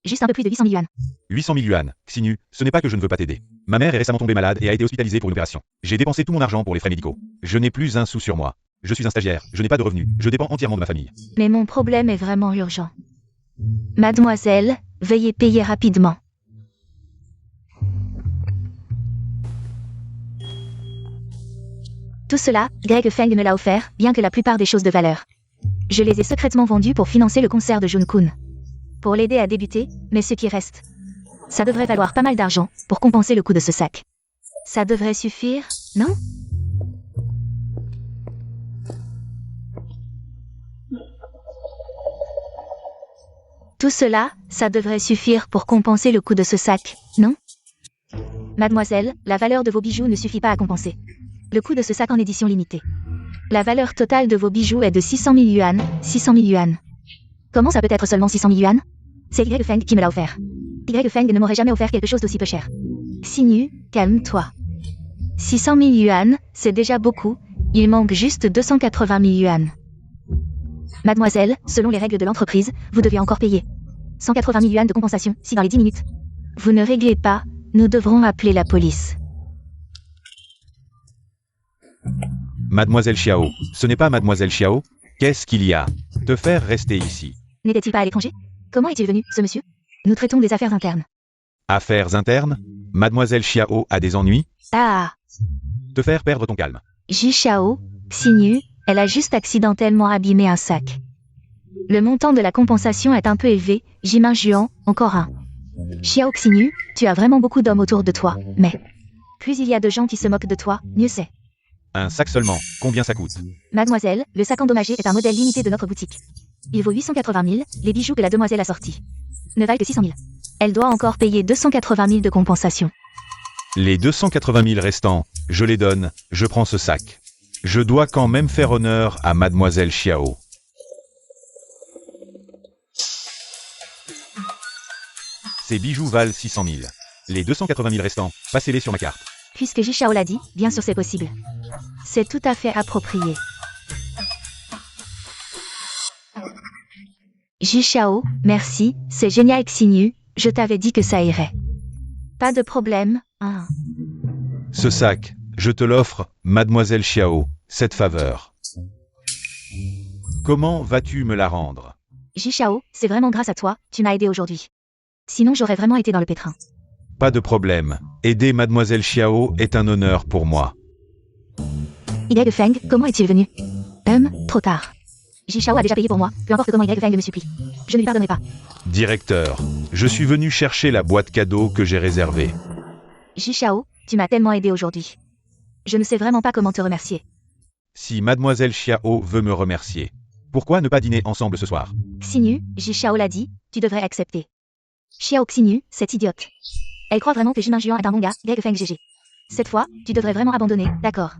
Juste un peu plus de 800 000 yuan. 800 000 yuan, Xinyu, ce n'est pas que je ne veux pas t'aider. Ma mère est récemment tombée malade et a été hospitalisée pour une opération. J'ai dépensé tout mon argent pour les frais médicaux. Je n'ai plus un sou sur moi. Je suis un stagiaire, je n'ai pas de revenus, je dépends entièrement de ma famille. Mais mon problème est vraiment urgent. Mademoiselle, veuillez payer rapidement. Tout cela, Greg Feng me l'a offert, bien que la plupart des choses de valeur. Je les ai secrètement vendues pour financer le concert de Jun-kun. Pour l'aider à débuter, mais ce qui reste. Ça devrait valoir pas mal d'argent, pour compenser le coût de ce sac. Ça devrait suffire, non? Tout cela, ça devrait suffire pour compenser le coût de ce sac, non? Mademoiselle, la valeur de vos bijoux ne suffit pas à compenser le coût de ce sac en édition limitée. La valeur totale de vos bijoux est de 600 000 yuan, 600 000 yuan. Comment ça peut être seulement 600 000 yuan? C'est Y Feng qui me l'a offert. Y Feng ne m'aurait jamais offert quelque chose d'aussi peu cher. Xinyu, calme-toi. 600 000 yuan, c'est déjà beaucoup, il manque juste 280 000 yuan. Mademoiselle, selon les règles de l'entreprise, vous devez encore payer 180 000 yuan de compensation, si dans les 10 minutes vous ne réglez pas, nous devrons appeler la police. Mademoiselle Xiao, ce n'est pas Mademoiselle Xiao? Qu'est-ce qu'il y a? Te faire rester ici. N'était-il pas à l'étranger? Comment est-il venu, ce monsieur? Nous traitons des affaires internes. Affaires internes? Mademoiselle Xiao a des ennuis? Ah, Te faire perdre ton calme. Ji Xiao, Xinyu, elle a juste accidentellement abîmé un sac. Le montant de la compensation est un peu élevé, Jimin Juan, encore un. Xiao Xinyu, tu as vraiment beaucoup d'hommes autour de toi, mais... Plus il y a de gens qui se moquent de toi, mieux c'est. Un sac seulement, combien ça coûte? Mademoiselle, le sac endommagé est un modèle limité de notre boutique. Il vaut 880 000, les bijoux que la demoiselle a sortis ne valent que 600 000. Elle doit encore payer 280 000 de compensation. Les 280 000 restants, je les donne, je prends ce sac. Je dois quand même faire honneur à Mademoiselle Xiao. Ces bijoux valent 600 000. Les 280 000 restants, passez-les sur ma carte. Puisque Ji Xiao l'a dit, bien sûr c'est possible. C'est tout à fait approprié. Ji Xiao, merci, c'est génial Xinyu, je t'avais dit que ça irait. Pas de problème, hein. Ce sac, je te l'offre, Mademoiselle Xiao, cette faveur. Comment vas-tu me la rendre? Ji Xiao, c'est vraiment grâce à toi, tu m'as aidé aujourd'hui. Sinon j'aurais vraiment été dans le pétrin. Pas de problème, aider Mademoiselle Xiao est un honneur pour moi. Y Feng, comment est-il venu? Trop tard. Ji Xiao a déjà payé pour moi, peu importe comment Y Feng me supplie. Je ne lui pardonnerai pas. Directeur, je suis venu chercher la boîte cadeau que j'ai réservée. Ji Xiao, tu m'as tellement aidé aujourd'hui. Je ne sais vraiment pas comment te remercier. Si Mademoiselle Xiao veut me remercier, pourquoi ne pas dîner ensemble ce soir? Xinyu, Ji Xiao l'a dit, tu devrais accepter. Xiao Xinyu, cette idiote. Elle croit vraiment que Jimin Juan est un bon gars, Y Feng GG. Cette fois, tu devrais vraiment abandonner, d'accord.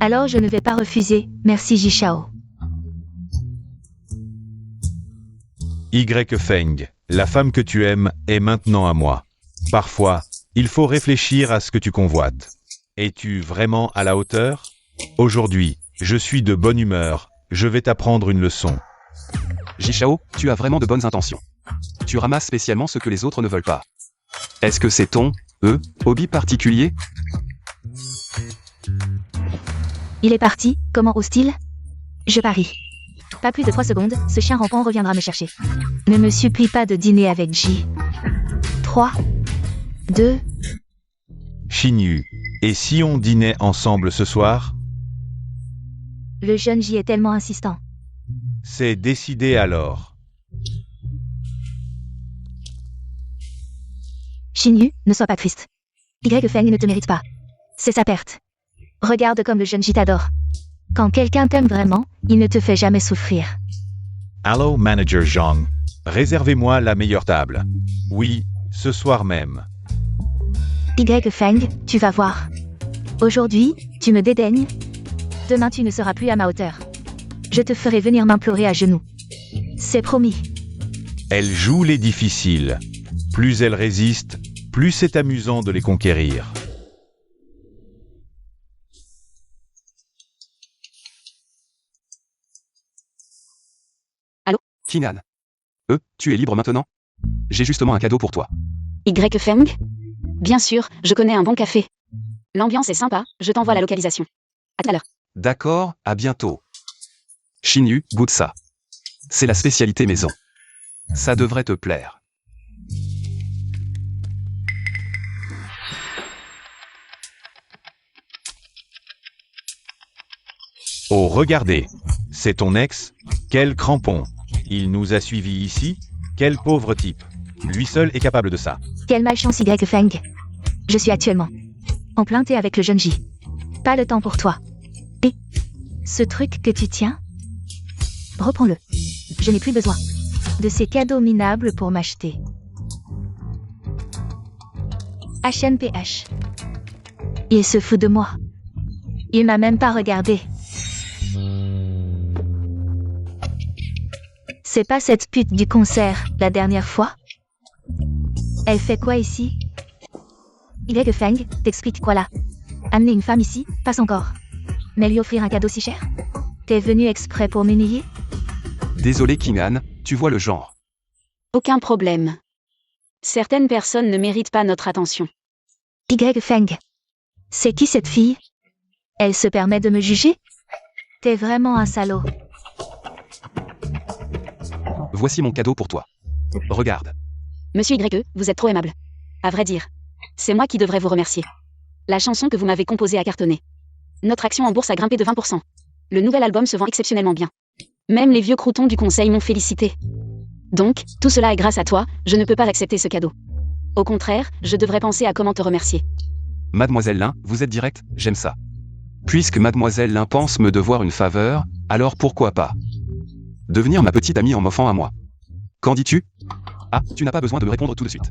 Alors je ne vais pas refuser, merci Ji Xiao. Y Feng, la femme que tu aimes est maintenant à moi. Parfois, il faut réfléchir à ce que tu convoites. Es-tu vraiment à la hauteur? Aujourd'hui, je suis de bonne humeur, je vais t'apprendre une leçon. Ji Xiao, tu as vraiment de bonnes intentions. Tu ramasses spécialement ce que les autres ne veulent pas. Est-ce que c'est ton, hobby particulier? Il est parti, comment ose-t-il? Je parie. Pas plus de 3 secondes, ce chien rampant reviendra me chercher. Ne me supplie pas de dîner avec J. 3, 2... Xinyu, et si on dînait ensemble ce soir? Le jeune J est tellement insistant. C'est décidé alors. Xinyu, ne sois pas triste. Y Feng ne te mérite pas. C'est sa perte. Regarde comme le jeune J t'adore. Quand quelqu'un t'aime vraiment, il ne te fait jamais souffrir. Allô, Manager Zhang. Réservez-moi la meilleure table. Oui, Ce soir même. Y Feng, tu vas voir. Aujourd'hui, tu me dédaignes. Demain, tu ne seras plus à ma hauteur. Je te ferai venir m'implorer à genoux. C'est promis. Elle joue les difficiles. Plus elle résiste, plus c'est amusant de les conquérir. Kinan. Tu es libre maintenant? J'ai justement un cadeau pour toi. Y Feng? Bien sûr, je connais un bon café. L'ambiance est sympa, je t'envoie la localisation. À tout à l'heure. D'accord, à bientôt. Xinyu, goûte ça. C'est la spécialité maison. Ça devrait te plaire. Oh, regardez. C'est ton ex? Quel crampon. Il nous a suivis ici? Quel pauvre type. Lui seul est capable de ça. Quelle malchance Y Feng. Je suis actuellement en plein thé avec le jeune J. Pas le temps pour toi. Et ce truc que tu tiens, reprends-le. Je n'ai plus besoin de ces cadeaux minables pour m'acheter. HNPH. Il se fout de moi. Il m'a même pas regardé. C'est pas cette pute du concert, la dernière fois? Elle fait quoi ici? Y Feng, t'expliques quoi là? Amener une femme ici? Passe encore. Mais lui offrir un cadeau si cher? T'es venu exprès pour m'humilier? Désolé Kinan, tu vois le genre. Aucun problème. Certaines personnes ne méritent pas notre attention. Y Feng. C'est qui cette fille? Elle se permet de me juger? T'es vraiment un salaud. Voici mon cadeau pour toi. Regarde. Monsieur Y, vous êtes trop aimable. À vrai dire, c'est moi qui devrais vous remercier. La chanson que vous m'avez composée a cartonné. Notre action en bourse a grimpé de 20%. Le nouvel album se vend exceptionnellement bien. Même les vieux croutons du conseil m'ont félicité. Donc, tout cela est grâce à toi, je ne peux pas accepter ce cadeau. Au contraire, je devrais penser à comment te remercier. Mademoiselle Lin, vous êtes directe, j'aime ça. Puisque Mademoiselle Lin pense me devoir une faveur, alors pourquoi pas devenir ma petite amie en m'offrant à moi. Qu'en dis-tu? Ah, tu n'as pas besoin de me répondre tout de suite.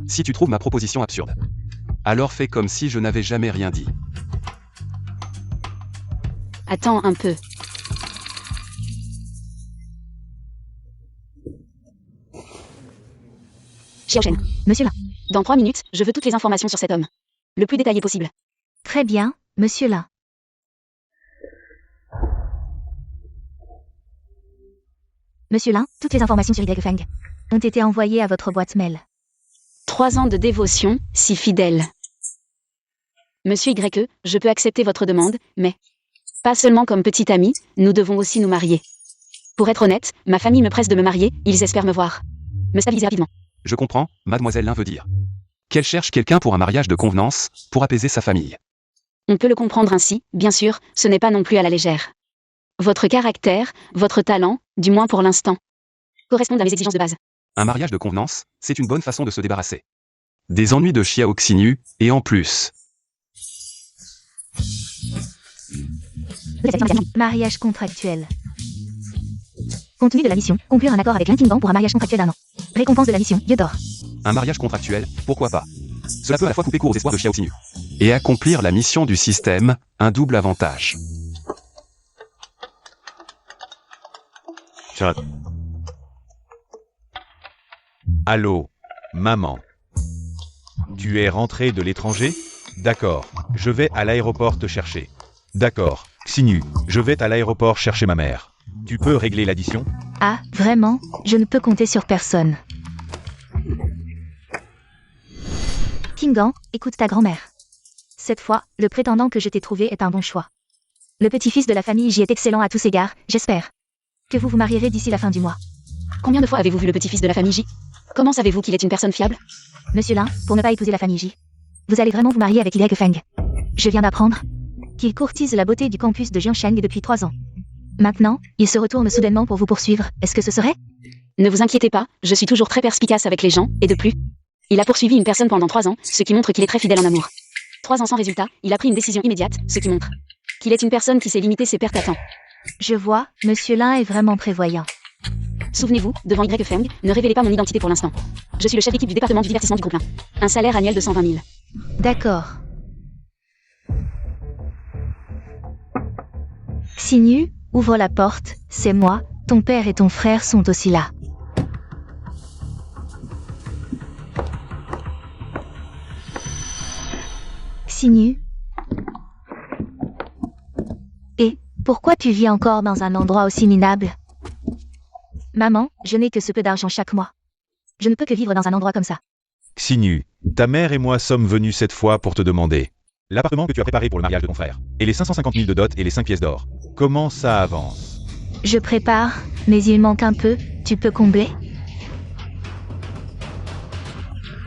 Si tu trouves ma proposition absurde, alors fais comme si je n'avais jamais rien dit. Attends un peu. Xiaoshen. Monsieur Lin. Dans 3 minutes, je veux toutes les informations sur cet homme. Le plus détaillé possible. Très bien, monsieur Lin. Monsieur Lin, toutes les informations sur Y Feng ont été envoyées à votre boîte mail. 3 ans de dévotion, si fidèle. Monsieur Y, je peux accepter votre demande, mais pas seulement comme petit ami, nous devons aussi nous marier. Pour être honnête, ma famille me presse de me marier, ils espèrent me voir me stabiliser rapidement. Je comprends, Mademoiselle Lin veut dire qu'elle cherche quelqu'un pour un mariage de convenance, pour apaiser sa famille. On peut le comprendre ainsi, bien sûr, ce n'est pas non plus à la légère. Votre caractère, votre talent, du moins pour l'instant, correspondent à mes exigences de base. Un mariage de convenance, c'est une bonne façon de se débarrasser des ennuis de Xiao Xinyu, et en plus... Mariage contractuel. Contenu de la mission, conclure un accord avec Lintingang pour un mariage contractuel d'1 an. Récompense de la mission, Dieu d'or. Un mariage contractuel, pourquoi pas? Cela peut à la fois couper court aux espoirs de Xiao Xinyu et accomplir la mission du système, un double avantage. Chat. Allô, maman. Tu es rentré de l'étranger? D'accord, je vais à l'aéroport te chercher. D'accord, Xinyu, je vais à l'aéroport chercher ma mère. Tu peux régler l'addition? Ah, vraiment? Je ne peux compter sur personne. Kingan, écoute ta grand-mère. Cette fois, le prétendant que je t'ai trouvé est un bon choix. Le petit-fils de la famille J est excellent à tous égards, j'espère que vous vous marierez d'ici la fin du mois. Combien de fois avez-vous vu le petit-fils de la famille J? Comment savez-vous qu'il est une personne fiable? Monsieur Lin, pour ne pas épouser la famille J, vous allez vraiment vous marier avec Y Feng. Je viens d'apprendre qu'il courtise la beauté du campus de Jiangsheng depuis 3 ans. Maintenant, il se retourne soudainement pour vous poursuivre, est-ce que ce serait? Ne vous inquiétez pas, je suis toujours très perspicace avec les gens, et de plus, il a poursuivi une personne pendant 3 ans, ce qui montre qu'il est très fidèle en amour. 3 ans sans résultat, il a pris une décision immédiate, ce qui montre qu'il est une personne qui sait limiter ses pertes à temps. Je vois, Monsieur Lin est vraiment prévoyant. Souvenez-vous, devant Y Feng, ne révélez pas mon identité pour l'instant. Je suis le chef d'équipe du département du divertissement du groupe 1. Un salaire annuel de 120 000. D'accord. Xinyu, ouvre la porte, c'est moi, ton père et ton frère sont aussi là. Xinyu. Et, pourquoi tu vis encore dans un endroit aussi minable? Maman, je n'ai que ce peu d'argent chaque mois. Je ne peux que vivre dans un endroit comme ça. Xinyu, ta mère et moi sommes venus cette fois pour te demander l'appartement que tu as préparé pour le mariage de ton frère, et les 550 000 de dot et les 5 pièces d'or. Comment ça avance? Je prépare, mais il manque un peu, tu peux combler?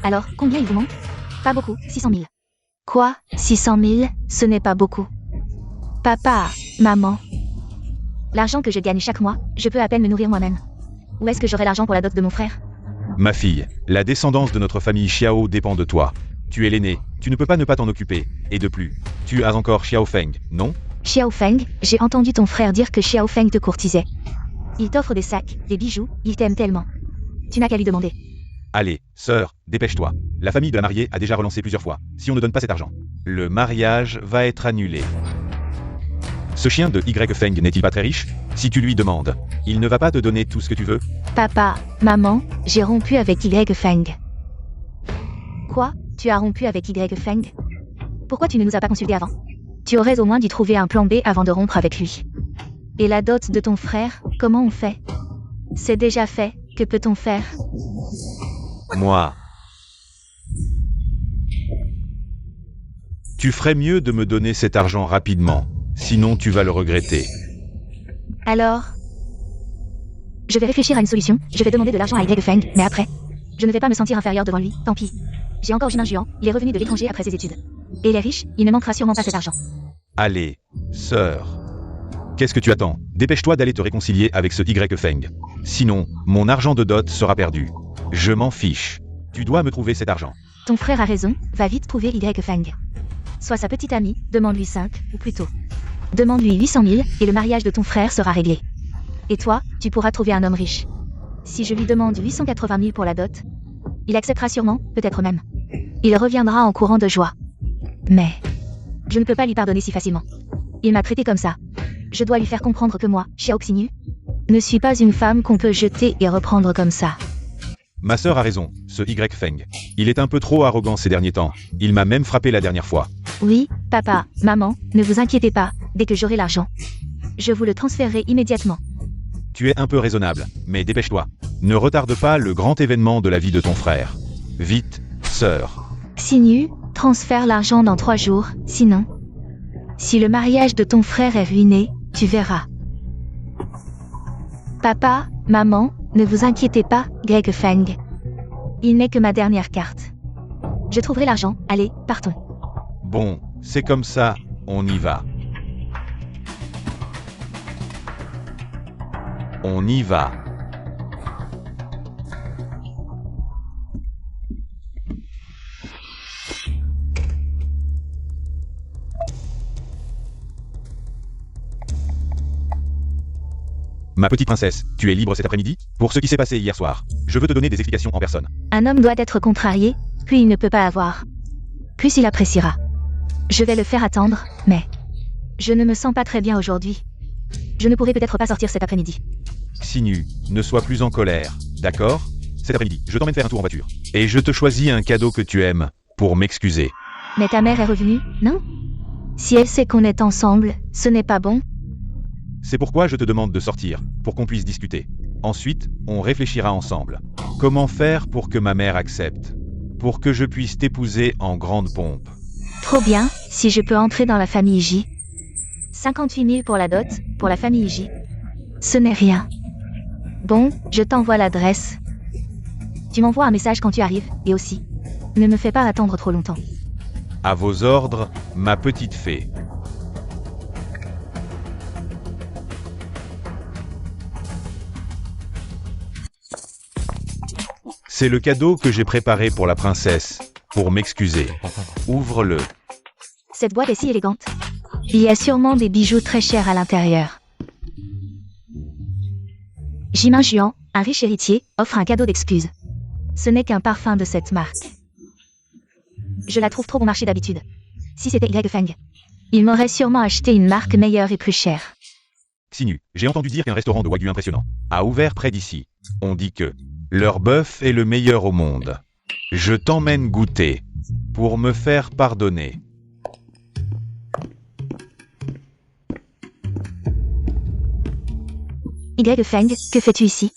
Alors, combien il vous manque? Pas beaucoup, 600 000. Quoi? 600 000? Ce n'est pas beaucoup. Papa, maman. L'argent que je gagne chaque mois, je peux à peine me nourrir moi-même. Où est-ce que j'aurai l'argent pour la dot de mon frère? Ma fille, la descendance de notre famille Xiao dépend de toi. Tu es l'aîné, tu ne peux pas ne pas t'en occuper. Et de plus, tu as encore Xiao Feng, non? Xiao Feng, j'ai entendu ton frère dire que Xiao Feng te courtisait. Il t'offre des sacs, des bijoux, il t'aime tellement. Tu n'as qu'à lui demander. Allez, sœur, dépêche-toi. La famille de la mariée a déjà relancé plusieurs fois. Si on ne donne pas cet argent, le mariage va être annulé. Ce chien de Y Feng n'est-il pas très riche? Si tu lui demandes, il ne va pas te donner tout ce que tu veux? Papa, maman, j'ai rompu avec Y Feng. Quoi? Tu as rompu avec Y Feng? Pourquoi tu ne nous as pas consultés avant? Tu aurais au moins dû trouver un plan B avant de rompre avec lui. Et la dot de ton frère, comment on fait? C'est déjà fait, que peut-on faire? Moi. Tu ferais mieux de me donner cet argent rapidement, sinon tu vas le regretter. Alors? Je vais réfléchir à une solution, je vais demander de l'argent à Y Feng, mais après, je ne vais pas me sentir inférieur devant lui, tant pis. J'ai encore Jimin Juan, il est revenu de l'étranger après ses études. Et il est riche, il ne manquera sûrement pas cet argent. Allez, sœur. Qu'est-ce que tu attends? Dépêche-toi d'aller te réconcilier avec ce Y Feng. Sinon, mon argent de dot sera perdu. Je m'en fiche. Tu dois me trouver cet argent. Ton frère a raison, va vite trouver Y Feng. Sois sa petite amie, demande-lui 5, ou plutôt. Demande-lui 800 000, et le mariage de ton frère sera réglé. Et toi, tu pourras trouver un homme riche. Si je lui demande 880 000 pour la dot, il acceptera sûrement, peut-être même. Il reviendra en courant de joie. Mais je ne peux pas lui pardonner si facilement. Il m'a traité comme ça. Je dois lui faire comprendre que moi, Xiao Xinyu, ne suis pas une femme qu'on peut jeter et reprendre comme ça. Ma sœur a raison, ce Y Feng. Il est un peu trop arrogant ces derniers temps. Il m'a même frappé la dernière fois. Oui, papa, maman, ne vous inquiétez pas, dès que j'aurai l'argent, je vous le transférerai immédiatement. Tu es un peu raisonnable, mais dépêche-toi. Ne retarde pas le grand événement de la vie de ton frère. Vite, sœur. Xinyu, transfère l'argent dans 3 jours, sinon... Si le mariage de ton frère est ruiné, tu verras. Papa, maman, ne vous inquiétez pas, Y Feng. Il n'est que ma dernière carte. Je trouverai l'argent, allez, partons. Bon, c'est comme ça, on y va. On y va. Ma petite princesse, tu es libre cet après-midi? Pour ce qui s'est passé hier soir, je veux te donner des explications en personne. Un homme doit être contrarié, puis il ne peut pas avoir. Plus il appréciera. Je vais le faire attendre, mais... Je ne me sens pas très bien aujourd'hui. Je ne pourrai peut-être pas sortir cet après-midi. Xinyu, ne sois plus en colère, d'accord? Cet après-midi, je t'emmène faire un tour en voiture. Et je te choisis un cadeau que tu aimes, pour m'excuser. Mais ta mère est revenue, non? Si elle sait qu'on est ensemble, ce n'est pas bon? C'est pourquoi je te demande de sortir, pour qu'on puisse discuter. Ensuite, on réfléchira ensemble. Comment faire pour que ma mère accepte? Pour que je puisse t'épouser en grande pompe. Trop bien, si je peux entrer dans la famille J. 58 000 pour la dot, pour la famille J. Ce n'est rien. Bon, je t'envoie l'adresse. Tu m'envoies un message quand tu arrives, et aussi, ne me fais pas attendre trop longtemps. À vos ordres, ma petite fée. C'est le cadeau que j'ai préparé pour la princesse, pour m'excuser. Ouvre-le. Cette boîte est si élégante. Il y a sûrement des bijoux très chers à l'intérieur. Jimin Juan, Un riche héritier offre un cadeau d'excuse. Ce n'est qu'un parfum de cette marque. Je la trouve trop bon marché d'habitude. Si c'était Y Feng, il m'aurait sûrement acheté une marque meilleure et plus chère. Xinu, j'ai entendu dire qu'un restaurant de wagyu impressionnant a ouvert près d'ici. On dit que leur bœuf est le meilleur au monde. Je t'emmène goûter pour me faire pardonner. Y Feng, que fais-tu ici?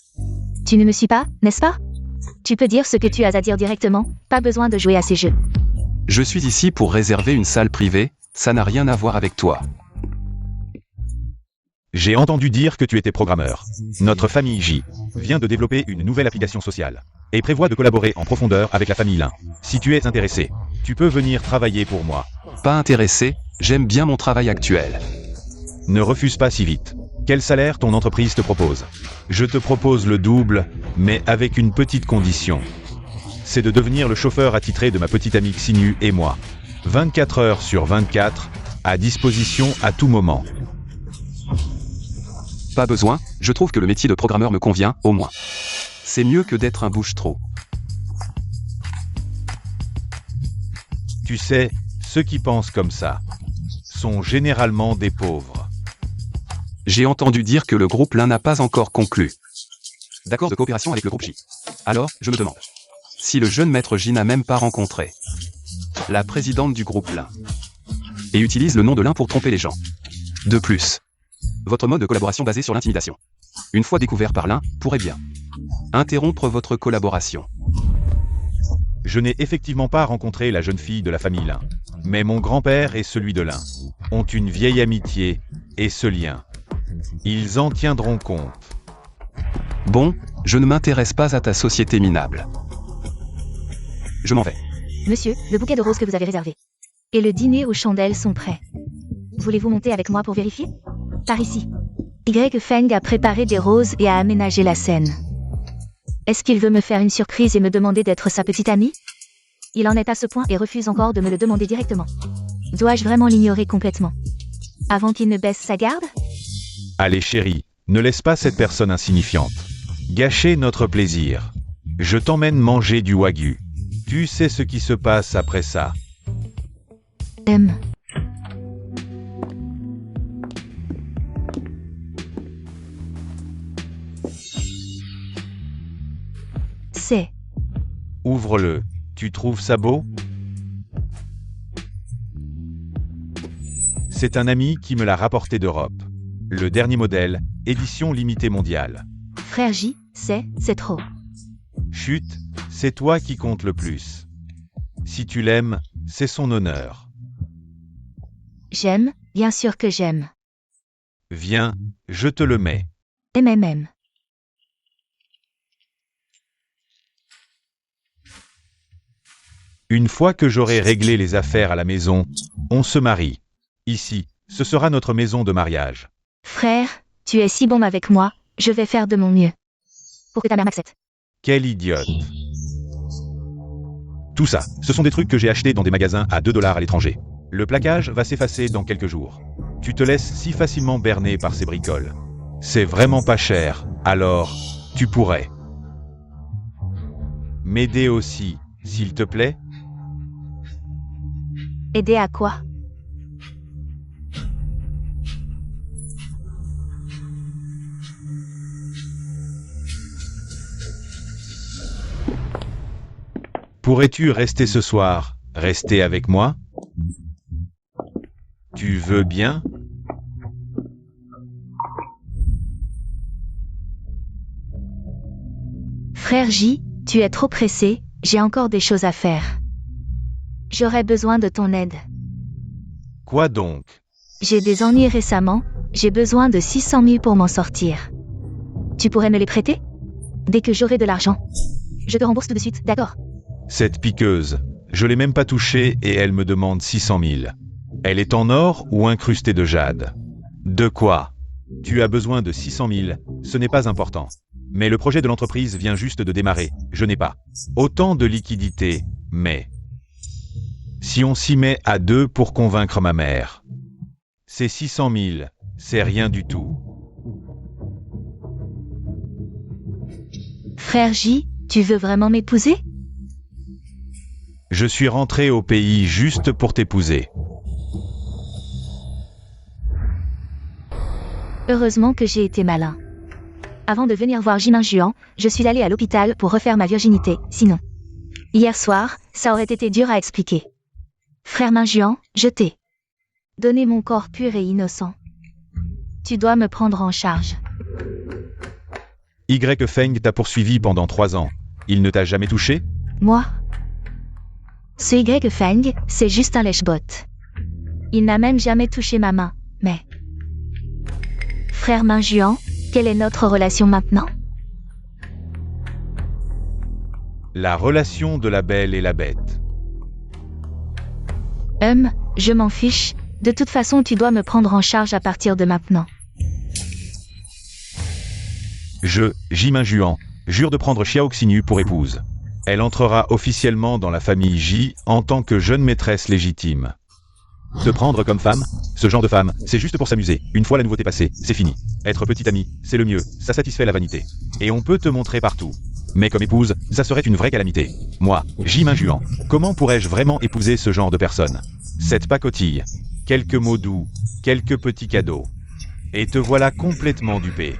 Tu ne me suis pas, n'est-ce pas? Tu peux dire ce que tu as à dire directement, pas besoin de jouer à ces jeux. Je suis ici pour réserver une salle privée, ça n'a rien à voir avec toi. J'ai entendu dire que tu étais programmeur. Notre famille J vient de développer une nouvelle application sociale et prévoit de collaborer en profondeur avec la famille Lin. Si tu es intéressé, tu peux venir travailler pour moi. Pas intéressé, j'aime bien mon travail actuel. Ne refuse pas si vite. Quel salaire ton entreprise te propose? Je te propose le double, mais avec une petite condition. C'est de devenir le chauffeur attitré de ma petite amie Xinu et moi. 24 heures sur 24, à disposition à tout moment. Pas besoin, je trouve que le métier de programmeur me convient, au moins. C'est mieux que d'être un bouche-trou. Tu sais, ceux qui pensent comme ça sont généralement des pauvres. J'ai entendu dire que le groupe Lin n'a pas encore conclu d'accord de coopération avec le groupe J. Alors, je me demande si le jeune maître J n'a même pas rencontré la présidente du groupe Lin et utilise le nom de Lin pour tromper les gens. De plus, votre mode de collaboration basé sur l'intimidation, une fois découvert par Lin, pourrait bien interrompre votre collaboration. Je n'ai effectivement pas rencontré la jeune fille de la famille Lin, mais mon grand-père et celui de Lin ont une vieille amitié et ce lien. Ils en tiendront compte. Bon, je ne m'intéresse pas à ta société minable. Je m'en vais. Monsieur, le bouquet de roses que vous avez réservé et le dîner aux chandelles sont prêts. Voulez-vous monter avec moi pour vérifier? Par ici. Y Feng a préparé des roses et a aménagé la scène. Est-ce qu'il veut me faire une surprise et me demander d'être sa petite amie? Il en est à ce point et refuse encore de me le demander directement. Dois-je vraiment l'ignorer complètement avant qu'il ne baisse sa garde? Allez chérie, ne laisse pas cette personne insignifiante gâcher notre plaisir. Je t'emmène manger du wagyu. Tu sais ce qui se passe après ça. M. C'est. Ouvre-le. Tu trouves ça beau? C'est un ami qui me l'a rapporté d'Europe. Le dernier modèle, édition limitée mondiale. Frère J, c'est trop. Chut, c'est toi qui compte le plus. Si tu l'aimes, c'est son honneur. J'aime, bien sûr que j'aime. Viens, je te le mets. MMM. Une fois que j'aurai réglé les affaires à la maison, on se marie. Ici, ce sera notre maison de mariage. Frère, tu es si bon avec moi, je vais faire de mon mieux. Pour que ta mère m'accepte. Quel idiote. Tout ça, ce sont des trucs que j'ai achetés dans des magasins à 2 $ à l'étranger. Le plaquage va s'effacer dans quelques jours. Tu te laisses si facilement berner par ces bricoles. C'est vraiment pas cher, alors, tu pourrais m'aider aussi, s'il te plaît? Aider à quoi? Pourrais-tu rester ce soir, rester avec moi? Tu veux bien? Frère J, tu es trop pressé, j'ai encore des choses à faire. J'aurais besoin de ton aide. Quoi donc? J'ai des ennuis récemment, j'ai besoin de 600 000 pour m'en sortir. Tu pourrais me les prêter? Dès que j'aurai de l'argent. Je te rembourse tout de suite, d'accord? Cette piqueuse, je l'ai même pas touchée et elle me demande 600 000. Elle est en or ou incrustée de jade? De quoi? Tu as besoin de 600 000, ce n'est pas important. Mais le projet de l'entreprise vient juste de démarrer, je n'ai pas autant de liquidités, mais si on s'y met à 2 pour convaincre ma mère, c'est 600 000, c'est rien du tout. Frère J, tu veux vraiment m'épouser? Je suis rentré au pays juste pour t'épouser. Heureusement que j'ai été malin. Avant de venir voir Jimin Juan, je suis allé à l'hôpital pour refaire ma virginité, sinon. Hier soir, ça aurait été dur à expliquer. Frère Minjuan, je t'ai donné mon corps pur et innocent. Tu dois me prendre en charge. Y Feng t'a poursuivi pendant 3 ans. Il ne t'a jamais touché? Moi? Ce Y Feng, c'est juste un lèche-botte. Il n'a même jamais touché ma main, mais... Frère Minjuan, quelle est notre relation maintenant? La relation de la belle et la bête. Je m'en fiche. De toute façon, tu dois me prendre en charge à partir de maintenant. Je, Jimin Juan, jure de prendre Xiao Xinyu pour épouse. Elle entrera officiellement dans la famille Ji en tant que jeune maîtresse légitime. Te prendre comme femme? Ce genre de femme, c'est juste pour s'amuser. Une fois la nouveauté passée, c'est fini. Être petite amie, c'est le mieux, ça satisfait la vanité. Et on peut te montrer partout. Mais comme épouse, ça serait une vraie calamité. Moi, Jimin Juan, comment pourrais-je vraiment épouser ce genre de personne? Cette pacotille. Quelques mots doux, quelques petits cadeaux. Et te voilà complètement dupé.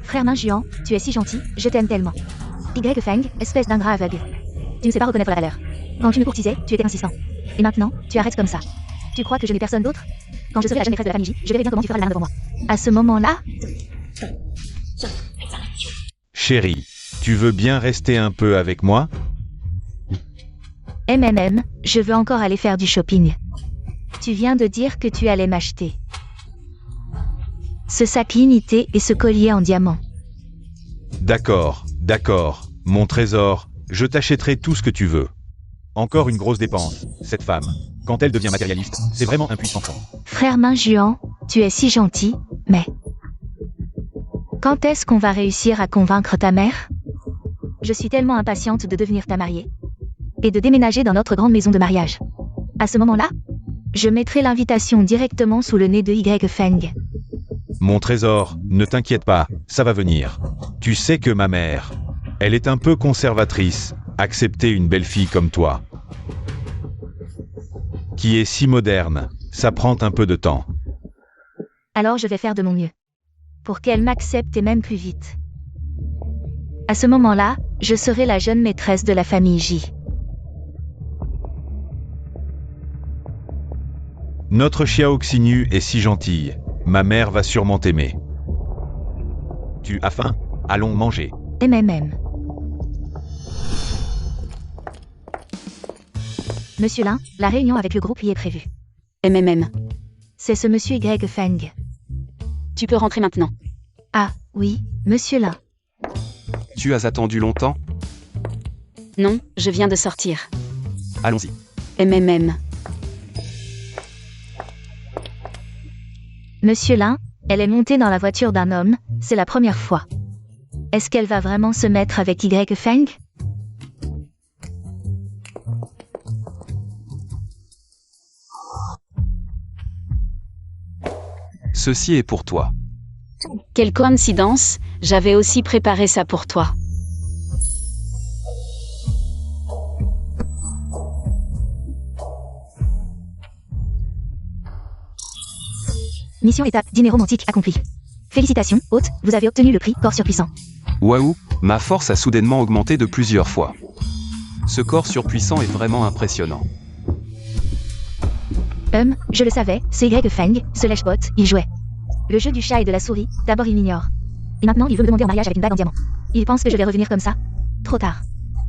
Frère Minjuan, tu es si gentil, je t'aime tellement. Y Feng, espèce d'ingrat aveugle. Tu ne sais pas reconnaître la valeur. Quand tu me courtisais, tu étais insistant. Et maintenant, tu arrêtes comme ça. Tu crois que je n'ai personne d'autre? Quand je serai la jeune maîtresse de la famille J, je verrai bien comment tu feras le malin devant moi. À ce moment-là... Chérie, tu veux bien rester un peu avec moi? Je veux encore aller faire du shopping. Tu viens de dire que tu allais m'acheter ce sac limité et ce collier en diamant. D'accord, mon trésor, je t'achèterai tout ce que tu veux. Encore une grosse dépense, cette femme. Quand elle devient matérialiste, c'est vraiment un puissant fond. Frère Minjuan, tu es si gentil, mais... Quand est-ce qu'on va réussir à convaincre ta mère? Je suis tellement impatiente de devenir ta mariée. Et de déménager dans notre grande maison de mariage. À ce moment-là, je mettrai l'invitation directement sous le nez de Y Feng. Mon trésor, ne t'inquiète pas, ça va venir. Tu sais que ma mère, elle est un peu conservatrice, accepter une belle fille comme toi. Qui est si moderne, ça prend un peu de temps. Alors je vais faire de mon mieux. Pour qu'elle m'accepte et même plus vite. À ce moment-là, je serai la jeune maîtresse de la famille J. Notre Xiao Xinyu est si gentille. Ma mère va sûrement t'aimer. Tu as faim? Allons manger. Monsieur Lin, la réunion avec le groupe y est prévue. C'est ce monsieur Y Feng. Tu peux rentrer maintenant. Ah, oui, monsieur Lin. Tu as attendu longtemps? Non, je viens de sortir. Allons-y. Monsieur Lin, elle est montée dans la voiture d'un homme, c'est la première fois. Est-ce qu'elle va vraiment se mettre avec Y Feng? Ceci est pour toi. Quelle coïncidence, j'avais aussi préparé ça pour toi. Mission étape, dîner romantique accompli. Félicitations, hôte, vous avez obtenu le prix corps surpuissant. Waouh, ma force a soudainement augmenté de plusieurs fois. Ce corps surpuissant est vraiment impressionnant. Je le savais, c'est Y Feng, ce lèche-bot, il jouait. Le jeu du chat et de la souris, d'abord il m'ignore. Et maintenant il veut me demander en mariage avec une bague en diamant. Il pense que je vais revenir comme ça. Trop tard.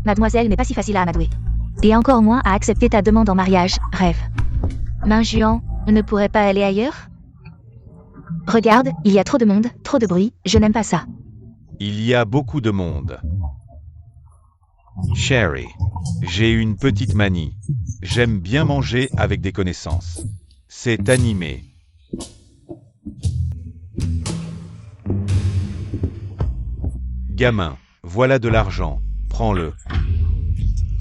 Mademoiselle n'est pas si facile à amadouer. Et encore moins à accepter ta demande en mariage, rêve. Minjuan, ne pourrait pas aller ailleurs? Regarde, il y a trop de monde, trop de bruit, je n'aime pas ça. Il y a beaucoup de monde. Chérie, j'ai une petite manie. J'aime bien manger avec des connaissances. C'est animé. Gamin, voilà de l'argent, prends-le.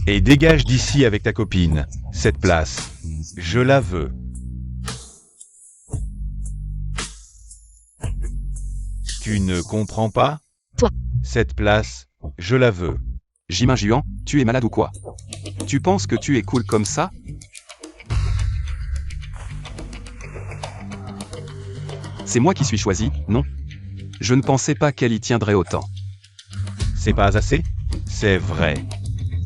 Et dégage d'ici avec ta copine. Cette place, je la veux. Tu ne comprends pas? Toi. Cette place, Je la veux. Jimin Juan, tu es malade ou quoi? Tu penses que tu es cool comme ça? C'est moi qui suis choisi, non? Je ne pensais pas qu'elle y tiendrait autant. C'est pas assez? C'est vrai.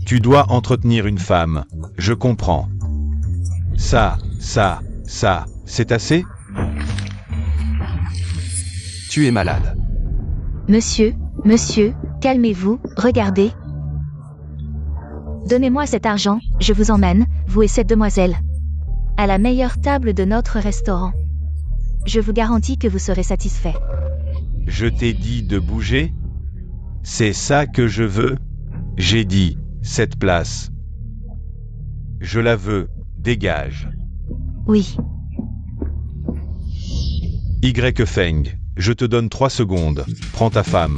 Tu dois entretenir une femme. Je comprends. Ça, c'est assez? Tu es malade. Monsieur, calmez-vous, regardez. Donnez-moi cet argent, je vous emmène, vous et cette demoiselle, à la meilleure table de notre restaurant. Je vous garantis que vous serez satisfait. Je t'ai dit de bouger? C'est ça que je veux? J'ai dit, cette place. Je la veux, dégage. Oui, Feng, je te donne 3 secondes. Prends ta femme.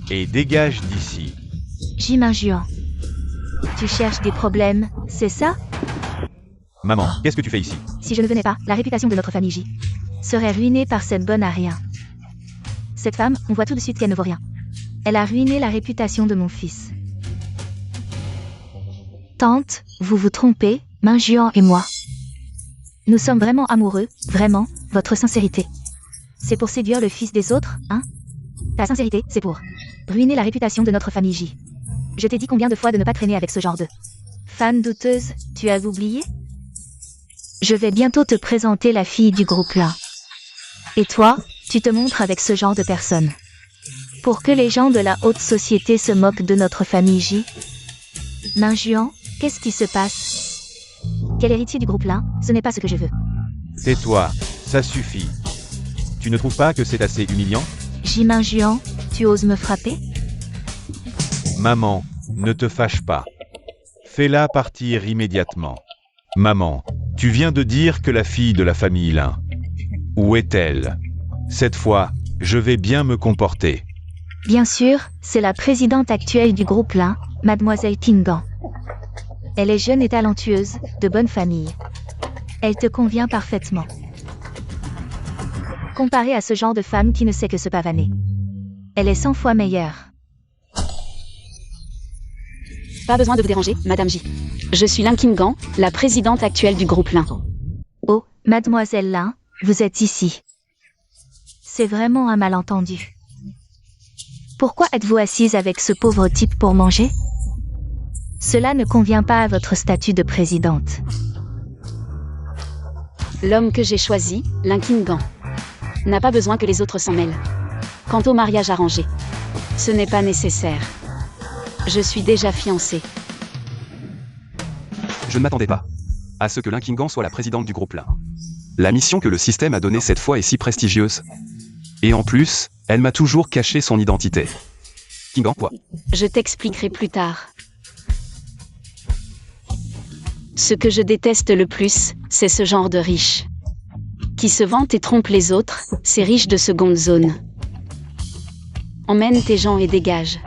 Et dégage d'ici. Jimin Juan. Tu cherches des problèmes, c'est ça? Maman, qu'est-ce que tu fais ici? Si je ne venais pas, la réputation de notre famille J serait ruinée par cette bonne à rien. Cette femme, on voit tout de suite qu'elle ne vaut rien. Elle a ruiné la réputation de mon fils. Tante, vous vous trompez, Min Juan et moi. Nous sommes vraiment amoureux, vraiment, votre sincérité. C'est pour séduire le fils des autres, hein? Ta sincérité, c'est pour ruiner la réputation de notre famille J. Je t'ai dit combien de fois de ne pas traîner avec ce genre de femme douteuse, tu as oublié? Je vais bientôt te présenter la fille du groupe là. Et toi, tu te montres avec ce genre de personne. Pour que les gens de la haute société se moquent de notre famille J. Min Juan, qu'est-ce qui se passe? Quel héritier du groupe là? Ce n'est pas ce que je veux. Tais-toi, ça suffit. Tu ne trouves pas que c'est assez humiliant? Jimin Juan, tu oses me frapper? Maman, ne te fâche pas. Fais-la partir immédiatement. Maman, tu viens de dire que la fille de la famille Lin. Où est-elle? Cette fois, je vais bien me comporter. Bien sûr, c'est la présidente actuelle du groupe Lin, Mademoiselle Kingan. Elle est jeune et talentueuse, de bonne famille. Elle te convient parfaitement. Comparée à ce genre de femme qui ne sait que se pavaner. Elle est 100 fois meilleure. Pas besoin de vous déranger, Madame J. Je suis Lin Kingan, la présidente actuelle du groupe Lin. Oh, Mademoiselle Lin, vous êtes ici. C'est vraiment un malentendu. Pourquoi êtes-vous assise avec ce pauvre type pour manger? Cela ne convient pas à votre statut de présidente. L'homme que j'ai choisi, Lin Kingan, n'a pas besoin que les autres s'en mêlent. Quant au mariage arrangé, ce n'est pas nécessaire. Je suis déjà fiancée. Je ne m'attendais pas à ce que Lin Kingan soit la présidente du groupe Lin. La mission que le système a donnée cette fois est si prestigieuse. Et en plus, elle m'a toujours caché son identité. Kingan, quoi? Je t'expliquerai plus tard. Ce que je déteste le plus, c'est ce genre de riches qui se vantent et trompent les autres, ces riches de seconde zone. Emmène tes gens et dégage.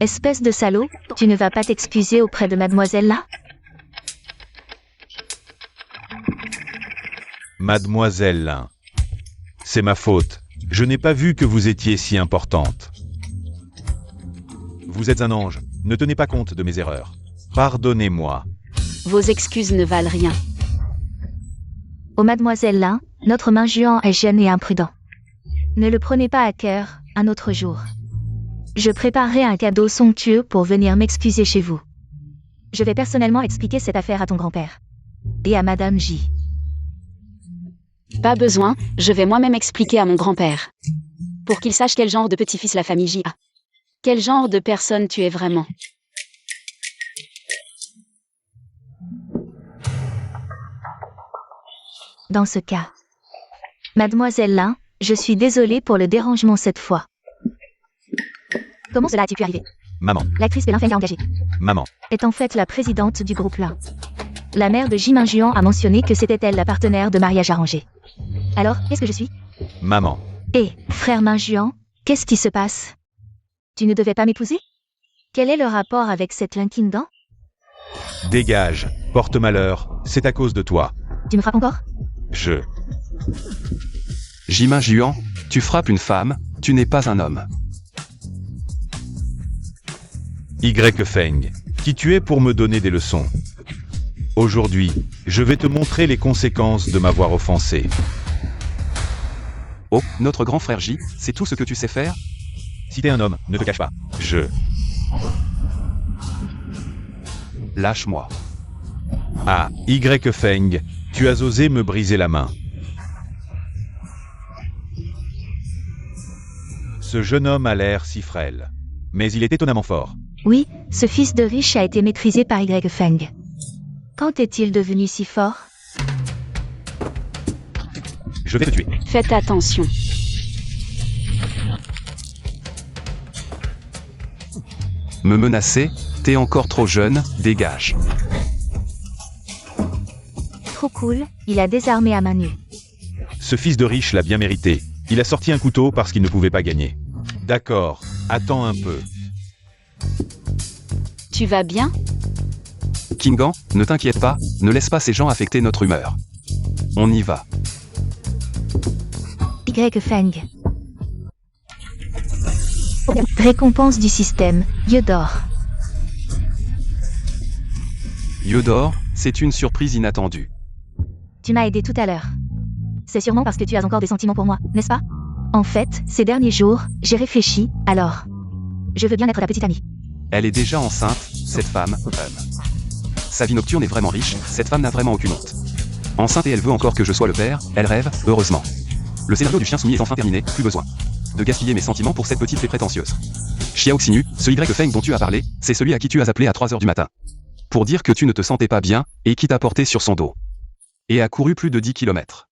Espèce de salaud, tu ne vas pas t'excuser auprès de mademoiselle là? Mademoiselle Lin. C'est ma faute. Je n'ai pas vu que vous étiez si importante. Vous êtes un ange. Ne tenez pas compte de mes erreurs. Pardonnez-moi. Vos excuses ne valent rien. Oh mademoiselle Lin, notre Min Juan est jeune et imprudent. Ne le prenez pas à cœur, un autre jour. Je préparerai un cadeau somptueux pour venir m'excuser chez vous. Je vais personnellement expliquer cette affaire à ton grand-père. Et à Madame J. Pas besoin, je vais moi-même expliquer à mon grand-père. Pour qu'il sache quel genre de petit-fils la famille J a. Quel genre de personne tu es vraiment. Dans ce cas. Mademoiselle Lin, je suis désolée pour le dérangement cette fois. Comment cela a-t-il pu arriver? Maman. L'actrice que Lin Feng a engagée Maman. est en fait la présidente du groupe Lin. La mère de Jimin Juan a mentionné que c'était elle la partenaire de mariage arrangé. Alors, qu'est-ce que je suis? Maman. Eh, frère Min Juan, qu'est-ce qui se passe? Tu ne devais pas m'épouser? Quel est le rapport avec cette Lin Kingan? Dégage. Porte-malheur. C'est à cause de toi. Tu me frappes encore? Jimin Juan, tu frappes une femme, tu n'es pas un homme. Y Feng, qui tu es pour me donner des leçons? Aujourd'hui, je vais te montrer les conséquences de m'avoir offensé. Oh, notre grand frère J, c'est tout ce que tu sais faire? Si t'es un homme, ne te cache pas. Lâche-moi. Ah, Y Feng, tu as osé me briser la main. Ce jeune homme a l'air si frêle. Mais il est étonnamment fort. Oui, ce fils de riche a été maîtrisé par Y Feng. Quand est-il devenu si fort? Je vais te tuer. Faites attention. Me menacer? T'es encore trop jeune, dégage. Trop cool, il a désarmé à main nue. Ce fils de riche l'a bien mérité. Il a sorti un couteau parce qu'il ne pouvait pas gagner. D'accord, attends un peu. Tu vas bien? Kingan, ne t'inquiète pas, ne laisse pas ces gens affecter notre humeur. On y va. Y Feng. Récompense du système, Yodor. Yodor, c'est une surprise inattendue. Tu m'as aidé tout à l'heure. C'est sûrement parce que tu as encore des sentiments pour moi, n'est-ce pas? En fait, ces derniers jours, j'ai réfléchi, alors. Je veux bien être ta petite amie. Elle est déjà enceinte, cette femme, Sa vie nocturne est vraiment riche, cette femme n'a vraiment aucune honte. Enceinte et elle veut encore que je sois le père, elle rêve, heureusement. Le scénario du chien soumis est enfin terminé, plus besoin de gaspiller mes sentiments pour cette petite fée prétentieuse. Xiao Xinyu, ce Y Feng dont tu as parlé, c'est celui à qui tu as appelé à 3h du matin. Pour dire que tu ne te sentais pas bien, et qui t'a porté sur son dos. Et a couru plus de 10 km.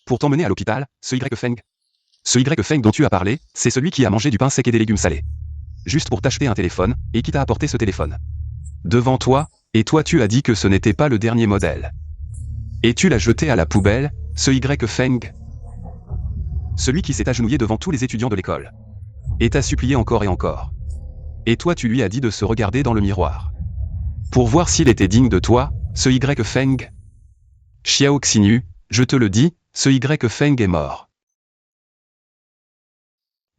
Pour t'emmener à l'hôpital, ce Y Feng. Ce Y Feng dont tu as parlé, c'est celui qui a mangé du pain sec et des légumes salés. Juste pour t'acheter un téléphone, et qui t'a apporté ce téléphone. Devant toi, et toi tu as dit que ce n'était pas le dernier modèle. Et tu l'as jeté à la poubelle, ce Y Feng. Celui qui s'est agenouillé devant tous les étudiants de l'école. Et t'a supplié encore et encore. Et toi tu lui as dit de se regarder dans le miroir. Pour voir s'il était digne de toi, ce Y Feng. Xiao Xinyu, je te le dis, ce Y Feng est mort.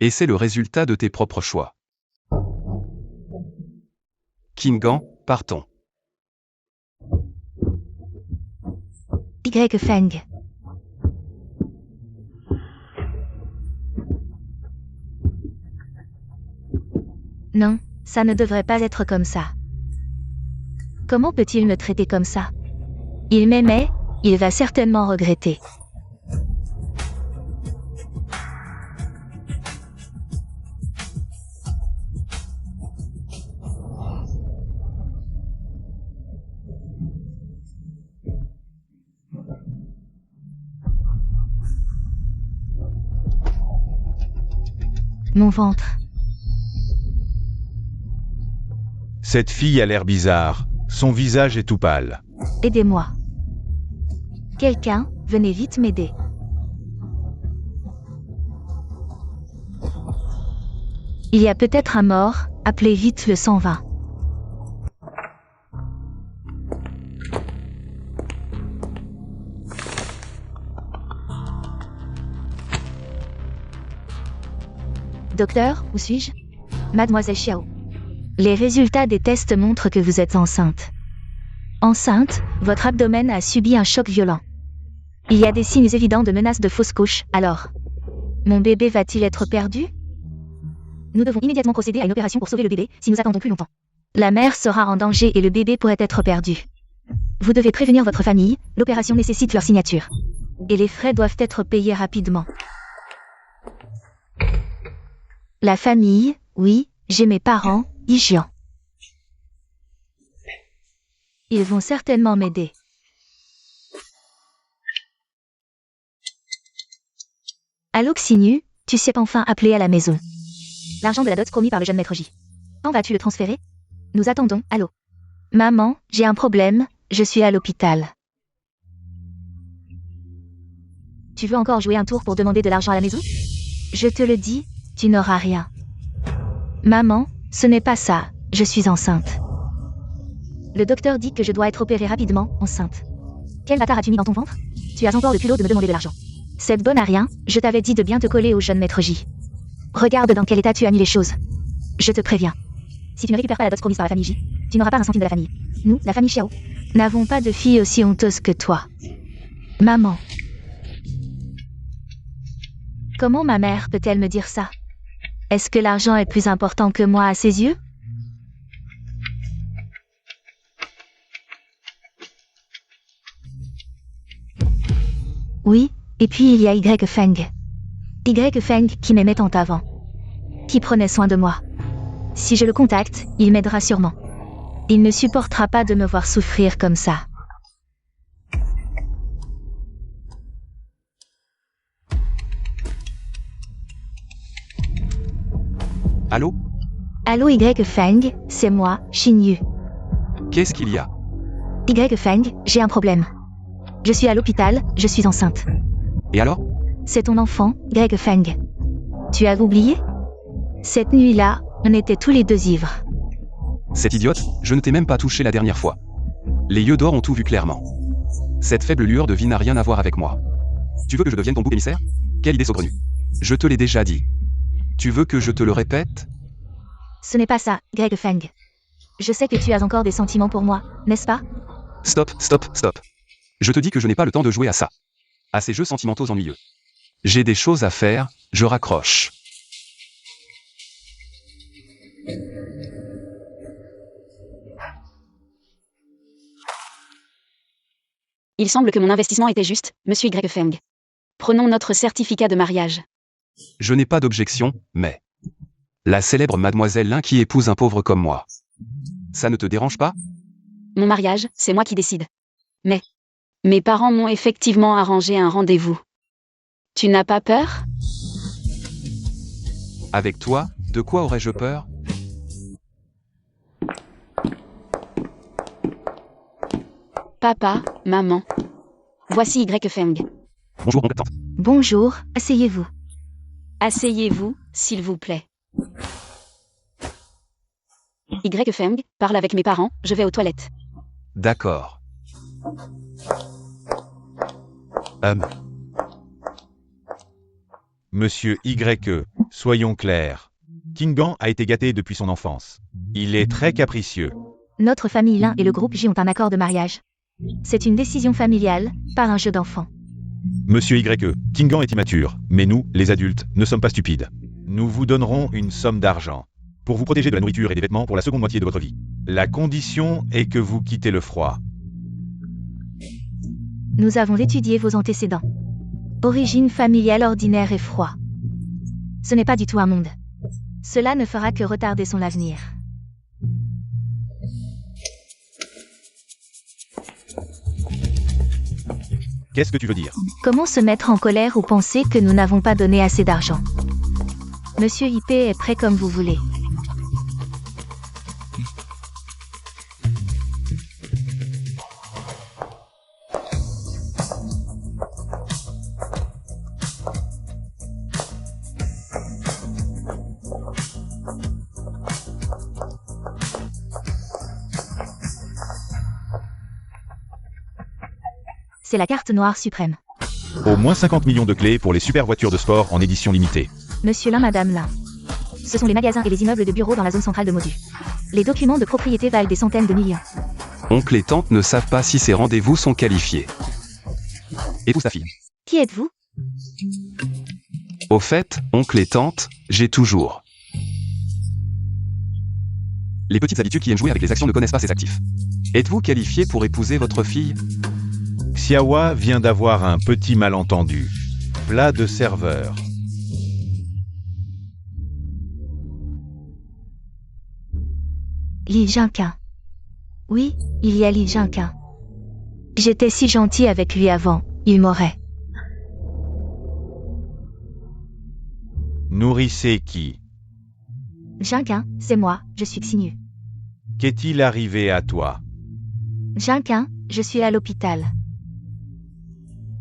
Et c'est le résultat de tes propres choix. Kingan, partons. Y Feng. Non, ça ne devrait pas être comme ça. Comment peut-il me traiter comme ça? Il m'aimait, il va certainement regretter. Mon ventre. Cette fille a l'air bizarre. Son visage est tout pâle. Aidez-moi. Quelqu'un, venez vite m'aider. Il y a peut-être un mort, appelez vite le 120. Docteur, où suis-je? Mademoiselle Xiao. Les résultats des tests montrent que vous êtes enceinte. Enceinte, votre abdomen a subi un choc violent. Il y a des signes évidents de menace de fausse couche, alors. Mon bébé va-t-il être perdu? Nous devons immédiatement procéder à une opération pour sauver le bébé, si nous attendons plus longtemps. La mère sera en danger et le bébé pourrait être perdu. Vous devez prévenir votre famille, l'opération nécessite leur signature. Et les frais doivent être payés rapidement. La famille, oui, j'ai mes parents, Yijian. Ils vont certainement m'aider. Allô Xinyu, tu sais enfin appeler à la maison. L'argent de la dot promis par le jeune maître J. Quand vas-tu le transférer? Nous attendons, allô. Maman, j'ai un problème, je suis à l'hôpital. Tu veux encore jouer un tour pour demander de l'argent à la maison? Je te le dis, tu n'auras rien. Maman, ce n'est pas ça, je suis enceinte. Le docteur dit que je dois être opérée rapidement, enceinte. Quel bâtard as-tu mis dans ton ventre? Tu as encore le culot de me demander de l'argent. Cette bonne à rien, je t'avais dit de bien te coller au jeune maître J. Regarde dans quel état tu as mis les choses. Je te préviens. Si tu ne récupères pas la dot promise par la famille J, tu n'auras pas un centime de la famille. Nous, la famille Xiao, n'avons pas de fille aussi honteuse que toi. Maman. Comment ma mère peut-elle me dire ça? Est-ce que l'argent est plus important que moi à ses yeux? Oui, et puis il y a Y Feng. Y Feng qui m'aimait tant avant. Qui prenait soin de moi. Si je le contacte, il m'aidera sûrement. Il ne supportera pas de me voir souffrir comme ça. Allô? Allô Y Feng, c'est moi, Xin Yu. Qu'est-ce qu'il y a? Y Feng, j'ai un problème. Je suis à l'hôpital, je suis enceinte. Et alors? C'est ton enfant, Y Feng. Tu as oublié? Cette nuit-là, on était tous les deux ivres. Cette idiote, je ne t'ai même pas touché la dernière fois. Les yeux d'or ont tout vu clairement. Cette faible lueur de vie n'a rien à voir avec moi. Tu veux que je devienne ton bouc émissaire? Quelle idée saugrenue. Je te l'ai déjà dit. Tu veux que je te le répète? Ce n'est pas ça, Y Feng. Je sais que tu as encore des sentiments pour moi, n'est-ce pas? Stop, stop, stop. Je te dis que je n'ai pas le temps de jouer à ça. À ces jeux sentimentaux ennuyeux. J'ai des choses à faire, je raccroche. Il semble que mon investissement était juste, monsieur Y Feng. Prenons notre certificat de mariage. Je n'ai pas d'objection, mais... La célèbre mademoiselle Lin qui épouse un pauvre comme moi. Ça ne te dérange pas? Mon mariage, c'est moi qui décide. Mais... mes parents m'ont effectivement arrangé un rendez-vous. Tu n'as pas peur? Avec toi, de quoi aurais-je peur? Papa, maman. Voici Y Feng. Bonjour, mon tante. Bonjour, asseyez-vous. Asseyez-vous, s'il vous plaît. Y Feng, parle avec mes parents, je vais aux toilettes. D'accord. Monsieur Y, soyons clairs. Kingan a été gâté depuis son enfance. Il est très capricieux. Notre famille Lin et le groupe J ont un accord de mariage. C'est une décision familiale, pas un jeu d'enfant. Monsieur Y, Kingan est immature, mais nous, les adultes, ne sommes pas stupides. Nous vous donnerons une somme d'argent pour vous protéger de la nourriture et des vêtements pour la seconde moitié de votre vie. La condition est que vous quittez le froid. Nous avons étudié vos antécédents. Origine familiale ordinaire et froid. Ce n'est pas du tout un monde. Cela ne fera que retarder son avenir. Qu'est-ce que tu veux dire? Comment se mettre en colère ou penser que nous n'avons pas donné assez d'argent? Monsieur IP est prêt comme vous voulez. C'est la carte noire suprême. Au moins 50 millions de clés pour les super voitures de sport en édition limitée. Monsieur Lin, Madame Lin. Ce sont les magasins et les immeubles de bureaux dans la zone centrale de Modu. Les documents de propriété valent des centaines de millions. Oncle et tante ne savent pas si ces rendez-vous sont qualifiés. Épouse ta fille. Qui êtes-vous? Au fait, oncle et tante, j'ai toujours. Les petites habitudes qui aiment jouer avec les actions ne connaissent pas ses actifs. Êtes-vous qualifié pour épouser votre fille? Xiaowa vient d'avoir un petit malentendu. Plat de serveur. Li Jinquin. Oui, il y a Li Jinquin. J'étais si gentil avec lui avant, il m'aurait. Nourrissez qui? Jinquin, c'est moi, je suis Xinu. Qu'est-il arrivé à toi? Jinquin, je suis à l'hôpital.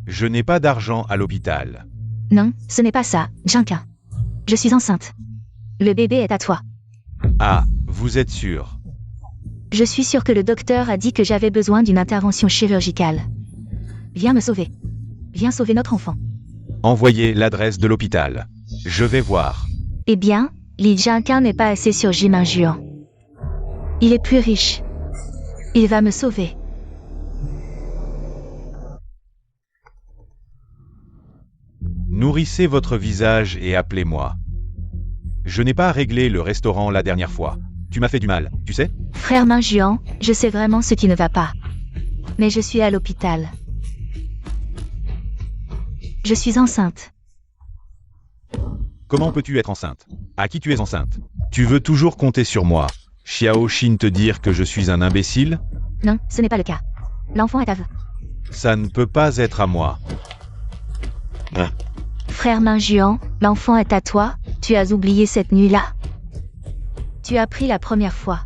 Je n'ai pas d'argent à l'hôpital. Non, ce n'est pas ça, Jinquin. Je suis enceinte. Le bébé est à toi. Ah, vous êtes sûr? Je suis sûre que le docteur a dit que j'avais besoin d'une intervention chirurgicale. Viens me sauver. Viens sauver notre enfant. Envoyez l'adresse de l'hôpital. Je vais voir. Eh bien, Li Jinquin n'est pas assez sur Jimin Juan. Il est plus riche. Il va me sauver. Nourrissez votre visage et appelez-moi. Je n'ai pas réglé le restaurant la dernière fois. Tu m'as fait du mal, tu sais? Frère Minjuan, je sais vraiment ce qui ne va pas. Mais je suis à l'hôpital. Je suis enceinte. Comment peux-tu être enceinte? À qui tu es enceinte? Tu veux toujours compter sur moi. Xiao Xin te dire que je suis un imbécile? Non, ce n'est pas le cas. L'enfant est à vous. Ça ne peut pas être à moi. Frère Minjuan, l'enfant est à toi. Tu as oublié cette nuit-là. Tu as pris la première fois.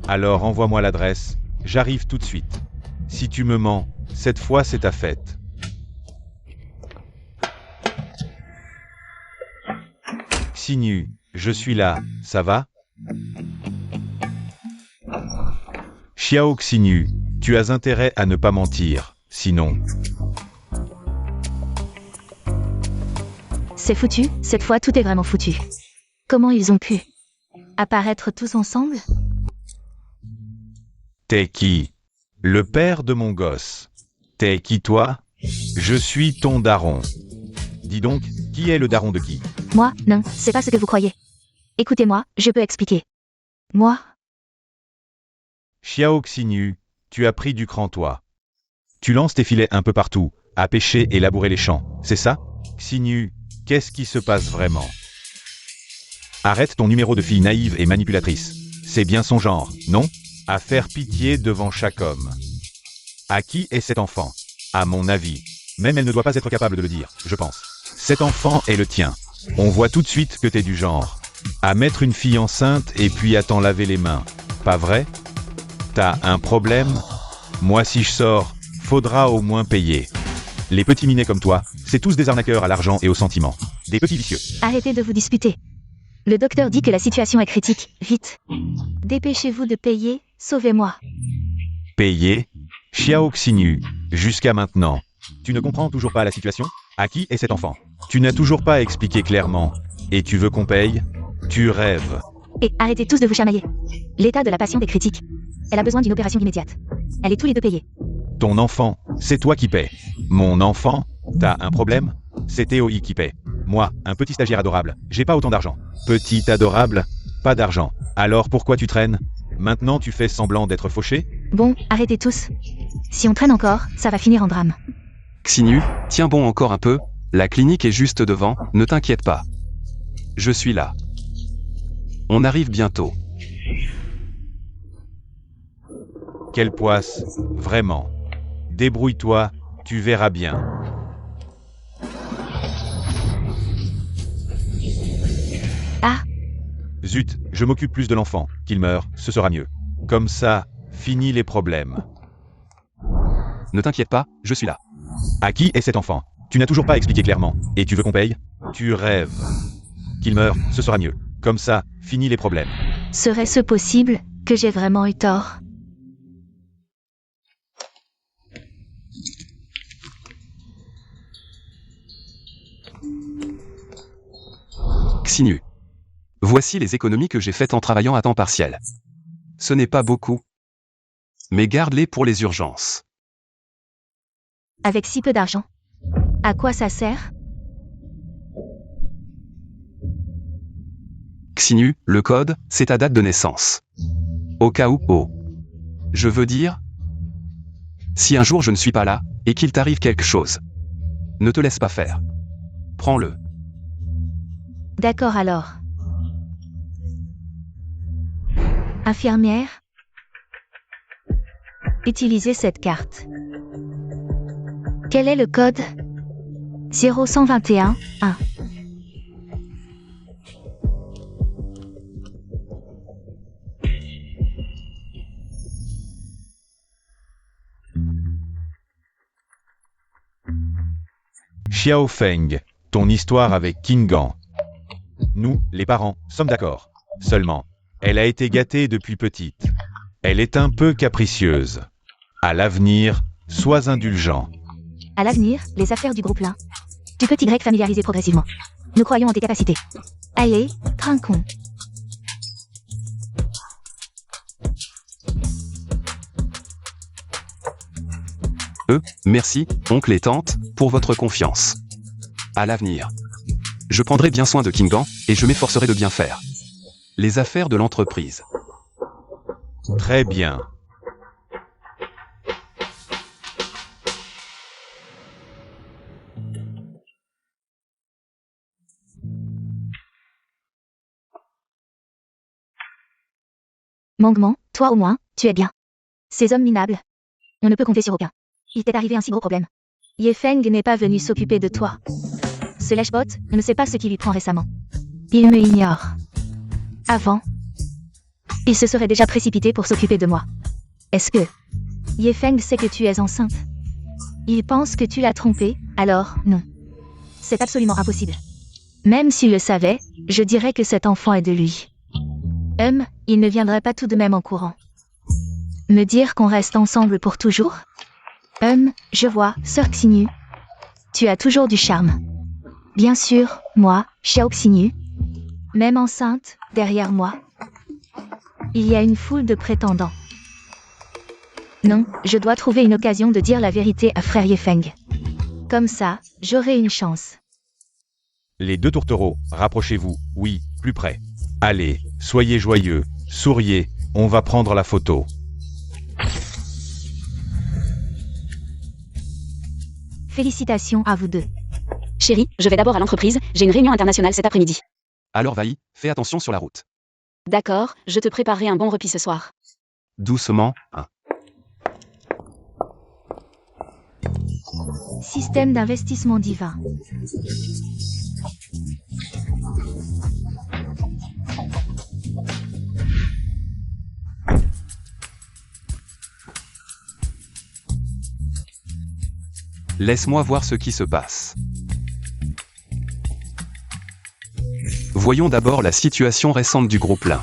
Alors envoie-moi l'adresse. J'arrive tout de suite. Si tu me mens, cette fois c'est ta fête. Xinyu, je suis là, ça va? Xiao Xinyu, tu as intérêt à ne pas mentir, sinon... C'est foutu, cette fois tout est vraiment foutu. Comment ils ont pu apparaître tous ensemble? T'es qui? Le père de mon gosse. T'es qui toi? Je suis ton daron. Dis donc, qui est le daron de qui? Moi, non, c'est pas ce que vous croyez. Écoutez-moi, je peux expliquer. Moi, Xiao Xinyu, tu as pris du cran toi. Tu lances tes filets un peu partout, à pêcher et labourer les champs, c'est ça? Xinyu, qu'est-ce qui se passe vraiment? Arrête ton numéro de fille naïve et manipulatrice. C'est bien son genre, non? À faire pitié devant chaque homme. À qui est cet enfant? À mon avis. Même elle ne doit pas être capable de le dire, je pense. Cet enfant est le tien. On voit tout de suite que t'es du genre. À mettre une fille enceinte et puis à t'en laver les mains. Pas vrai? T'as un problème? Moi si je sors, faudra au moins payer. Les petits minets comme toi, c'est tous des arnaqueurs à l'argent et au sentiment. Des petits vicieux. arrêtez de vous disputer. Le docteur dit que la situation est critique. Vite. Dépêchez-vous de payer, sauvez-moi. Payer? Xiao Xinyu, jusqu'à maintenant. Tu ne comprends toujours pas la situation? À qui est cet enfant? Tu n'as toujours pas expliqué clairement. Et tu veux qu'on paye? Tu rêves. Et arrêtez tous de vous chamailler. L'état de la patiente est critique. Elle a besoin d'une opération immédiate. Elle est tous les deux payée. Ton enfant, c'est toi qui paies. Mon enfant? T'as un problème? C'est Théoï qui paie. Moi, un petit stagiaire adorable, j'ai pas autant d'argent. Petit adorable? Pas d'argent. Alors pourquoi tu traînes? Maintenant tu fais semblant d'être fauché? Bon, arrêtez tous. Si on traîne encore, ça va finir en drame. Xinyu, tiens bon encore un peu, la clinique est juste devant, ne t'inquiète pas. Je suis là. On arrive bientôt. Quelle poisse, vraiment. Débrouille-toi, tu verras bien. Ah, Zut, je m'occupe plus de l'enfant. Qu'il meure, ce sera mieux. Comme ça, fini les problèmes. Ne t'inquiète pas, je suis là. À qui est cet enfant? Tu n'as toujours pas expliqué clairement. Et tu veux qu'on paye? Tu rêves. Qu'il meure, ce sera mieux. Comme ça, fini les problèmes. serait-ce possible que j'ai vraiment eu tort? Xinyu. Voici les économies que j'ai faites en travaillant à temps partiel. Ce n'est pas beaucoup. Mais garde-les pour les urgences. Avec si peu d'argent. À quoi ça sert? Xinyu, le code, c'est ta date de naissance. Au cas où, je veux dire, si un jour je ne suis pas là, et qu'il t'arrive quelque chose, ne te laisse pas faire. Prends-le. D'accord alors. Infirmière? Utilisez cette carte. Quel est le code? 0121 1. Xiao Feng, ton histoire avec Kingan. Nous, les parents, sommes d'accord. Seulement, elle a été gâtée depuis petite. Elle est un peu capricieuse. À l'avenir, sois indulgent. À l'avenir, les affaires du groupe Lin. Tu peux Y familiariser progressivement. Nous croyons en tes capacités. Allez, trinquons. Merci, oncle et tante, pour votre confiance. À l'avenir. Je prendrai bien soin de Kingan, et je m'efforcerai de bien faire. Les affaires de l'entreprise. Très bien. Mangement, toi au moins, tu es bien. Ces hommes minables. On ne peut compter sur aucun. Il t'est arrivé un si gros problème. Ye Feng n'est pas venu s'occuper de toi. Ce lèche-bot ne sait pas ce qui lui prend récemment. Il me ignore. Avant, il se serait déjà précipité pour s'occuper de moi. Est-ce que Ye Feng sait que tu es enceinte? Il pense que tu l'as trompé, alors non. C'est absolument impossible. Même s'il le savait, je dirais que cet enfant est de lui. Il ne viendrait pas tout de même en courant. Me dire qu'on reste ensemble pour toujours? Je vois, sœur Xinyu. Tu as toujours du charme. Bien sûr, moi, Xiao Xinyu. Même enceinte, derrière moi. Il y a une foule de prétendants. Non, je dois trouver une occasion de dire la vérité à frère Ye Feng. Comme ça, j'aurai une chance. Les deux tourtereaux, rapprochez-vous, oui, plus près. Allez, soyez joyeux, souriez, on va prendre la photo. Félicitations à vous deux. Chérie, je vais d'abord à l'entreprise, j'ai une réunion internationale cet après-midi. Alors Vaï, fais attention sur la route. D'accord, je te préparerai un bon repas ce soir. Doucement, hein. Système d'investissement divin. Laisse-moi voir ce qui se passe. Voyons d'abord la situation récente du groupe Lin.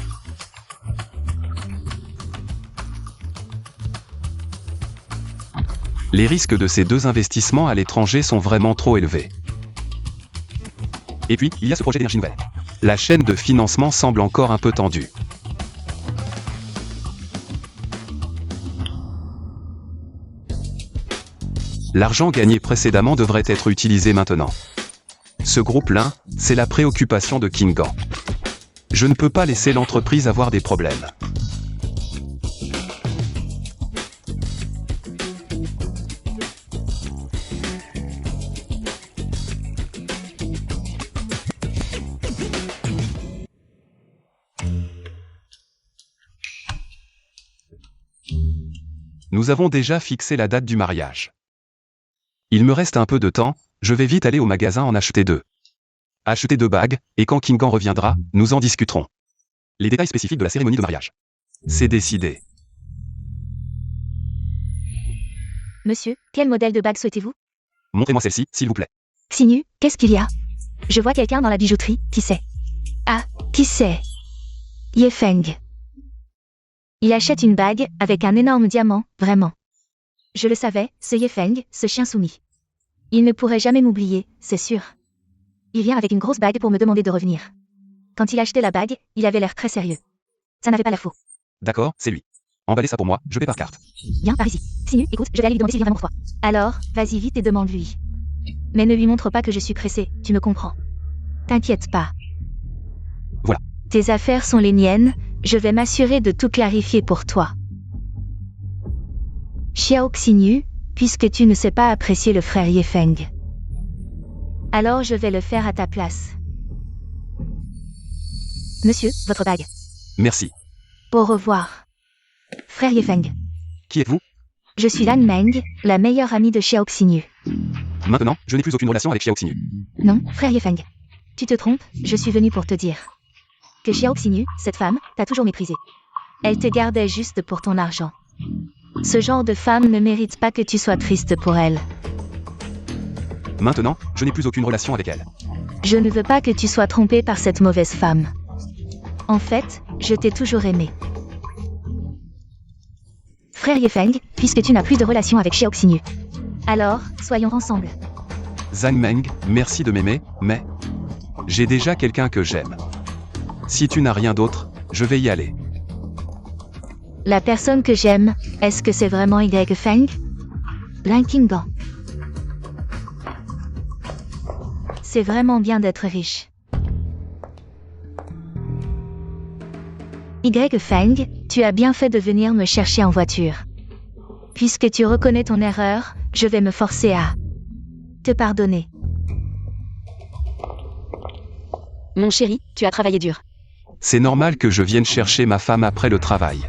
Les risques de ces deux investissements à l'étranger sont vraiment trop élevés. Et puis, il y a ce projet d'énergie nouvelle. La chaîne de financement semble encore un peu tendue. L'argent gagné précédemment devrait être utilisé maintenant. Ce groupe-là, c'est la préoccupation de Kingan. Je ne peux pas laisser l'entreprise avoir des problèmes. Nous avons déjà fixé la date du mariage. Il me reste un peu de temps, je vais vite aller au magasin en acheter deux. Acheter deux bagues, et quand Kingan reviendra, nous en discuterons. Les détails spécifiques de la cérémonie de mariage. C'est décidé. Monsieur, quel modèle de bague souhaitez-vous? Montrez-moi celle-ci, s'il vous plaît. Xinyu, qu'est-ce qu'il y a? Je vois quelqu'un dans la bijouterie, qui c'est? Ah, qui c'est? Ye Feng. Il achète une bague, avec un énorme diamant, vraiment. Je le savais, ce Ye Feng, ce chien soumis. Il ne pourrait jamais m'oublier, c'est sûr. Il vient avec une grosse bague pour me demander de revenir. Quand il achetait la bague, il avait l'air très sérieux. Ça n'avait pas l'air faux. D'accord, c'est lui. Emballez ça pour moi, je paie par carte. Viens, par ici. Xinyu, écoute, je vais aller lui demander s'il vient vraiment pour toi. Alors, vas-y vite et demande-lui. Mais ne lui montre pas que je suis pressée, tu me comprends. T'inquiète pas. Voilà. Tes affaires sont les miennes, je vais m'assurer de tout clarifier pour toi. Xiao Xinyu, puisque tu ne sais pas apprécier le frère Ye Feng. Alors je vais le faire à ta place. Monsieur, votre bague. Merci. Au revoir. Frère Ye Feng. Qui êtes-vous? Je suis Lan Meng, la meilleure amie de Xiao Xinyu. Maintenant, je n'ai plus aucune relation avec Xiao Xinyu. Non, frère Ye Feng. Tu te trompes, je suis venue pour te dire que Xiao Xinyu, cette femme, t'a toujours méprisé. Elle te gardait juste pour ton argent. Ce genre de femme ne mérite pas que tu sois triste pour elle. Maintenant, je n'ai plus aucune relation avec elle. Je ne veux pas que tu sois trompé par cette mauvaise femme. En fait, je t'ai toujours aimé. Frère Ye Feng, puisque tu n'as plus de relation avec Xiao Xinyu. Alors, soyons ensemble. Zhang Meng, merci de m'aimer, mais... j'ai déjà quelqu'un que j'aime. Si tu n'as rien d'autre, je vais y aller. La personne que j'aime, est-ce que c'est vraiment Ye Feng? Blinkingan. C'est vraiment bien d'être riche. Y Feng, tu as bien fait de venir me chercher en voiture. Puisque tu reconnais ton erreur, je vais me forcer à te pardonner. Mon chéri, tu as travaillé dur. C'est normal que je vienne chercher ma femme après le travail.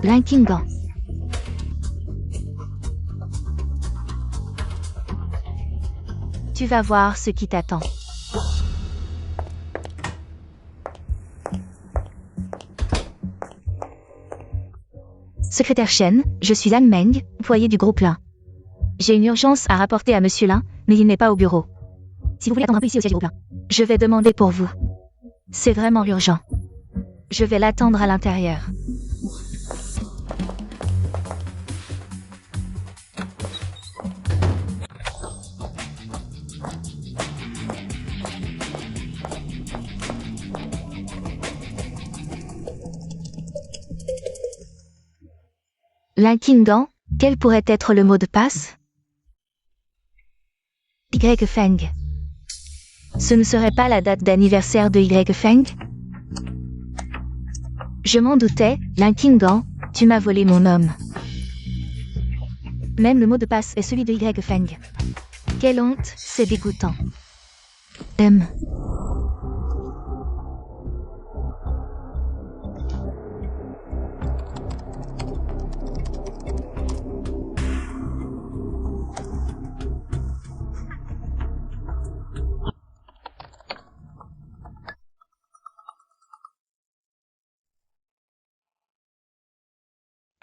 Blinkingan. Tu vas voir ce qui t'attend. Secrétaire Chen, je suis Anne Meng, employée du groupe Lin. J'ai une urgence à rapporter à Monsieur Lin, mais il n'est pas au bureau. Si vous voulez attendre un peu ici au siège du groupe Lin, je vais demander pour vous. C'est vraiment urgent. Je vais l'attendre à l'intérieur. Blinkingan, quel pourrait être le mot de passe? Y Feng. Ce ne serait pas la date d'anniversaire de Y Feng? Je m'en doutais, Blinkingan, tu m'as volé mon homme. Même le mot de passe est celui de Y Feng. Quelle honte, c'est dégoûtant. M.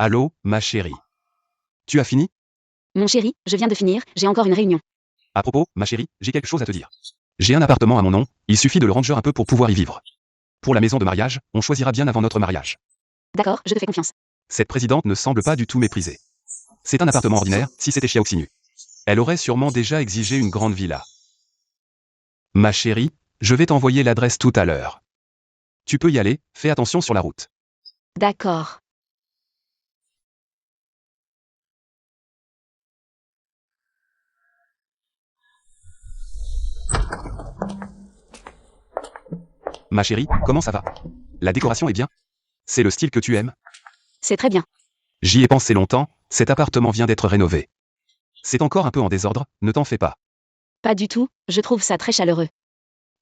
Allô, ma chérie. Tu as fini? Mon chéri, je viens de finir, j'ai encore une réunion. À propos, ma chérie, j'ai quelque chose à te dire. J'ai un appartement à mon nom, il suffit de le ranger un peu pour pouvoir y vivre. Pour la maison de mariage, on choisira bien avant notre mariage. D'accord, je te fais confiance. Cette présidente ne semble pas du tout méprisée. C'est un appartement ordinaire, si c'était chez Oxinu. Elle aurait sûrement déjà exigé une grande villa. Ma chérie, je vais t'envoyer l'adresse tout à l'heure. Tu peux y aller, fais attention sur la route. D'accord. Ma chérie, comment ça va? La décoration est bien? C'est le style que tu aimes? C'est très bien. J'y ai pensé longtemps, cet appartement vient d'être rénové. C'est encore un peu en désordre, ne t'en fais pas. Pas du tout, je trouve ça très chaleureux.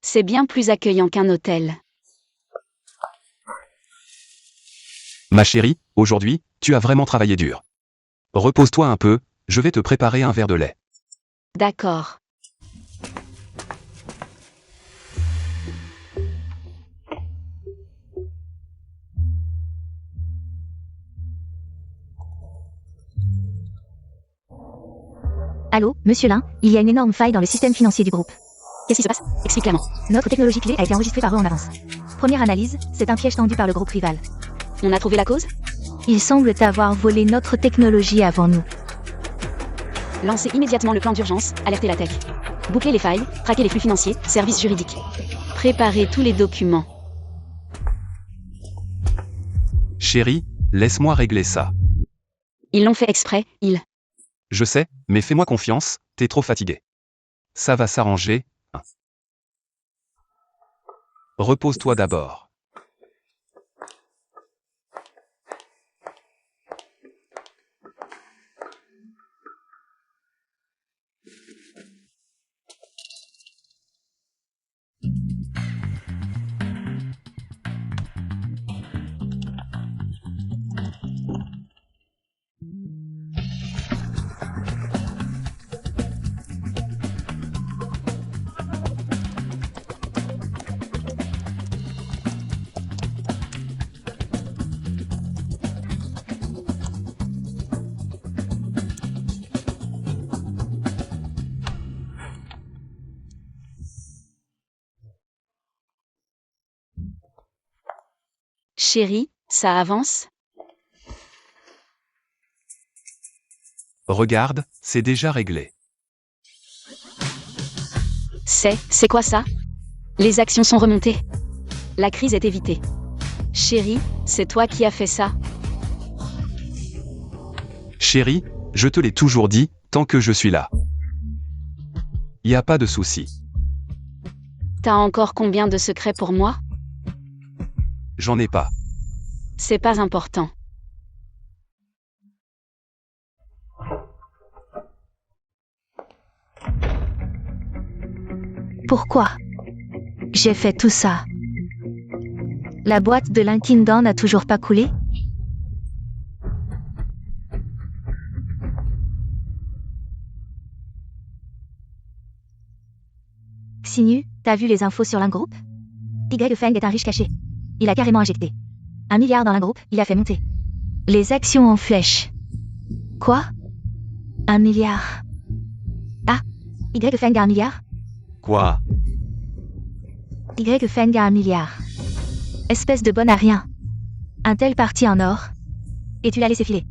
C'est bien plus accueillant qu'un hôtel. Ma chérie, aujourd'hui, tu as vraiment travaillé dur. Repose-toi un peu, je vais te préparer un verre de lait. D'accord. Allô, Monsieur Lin, il y a une énorme faille dans le système financier du groupe. Qu'est-ce qui se passe? Explique clairement. Notre technologie clé a été enregistrée par eux en avance. Première analyse, c'est un piège tendu par le groupe rival. On a trouvé la cause? Ils semblent avoir volé notre technologie avant nous. Lancez immédiatement le plan d'urgence, alertez la tech. Boucler les failles, traquer les flux financiers, services juridiques. Préparez tous les documents. Chérie, laisse-moi régler ça. Ils l'ont fait exprès, ils. Je sais, mais fais-moi confiance, t'es trop fatigué. Ça va s'arranger, hein. Repose-toi d'abord. Chérie, ça avance? Regarde, c'est déjà réglé. C'est quoi ça? Les actions sont remontées. La crise est évitée. Chérie, c'est toi qui as fait ça? Chérie, je te l'ai toujours dit, tant que je suis là. Y a pas de souci. T'as encore combien de secrets pour moi? J'en ai pas. C'est pas important. Pourquoi j'ai fait tout ça? La boîte de Linkindan n'a toujours pas coulé? Xinyu, t'as vu les infos sur l'ingroupe? Y Feng est un riche caché. Il a carrément injecté 1 milliard dans l'ingroupe, il a fait monter les actions en flèche. Quoi? 1 milliard. Ah, Y Feng a 1 milliard? Quoi? Y Feng a 1 milliard. Espèce de bonne à rien. Un tel parti en or. Et tu l'as laissé filer.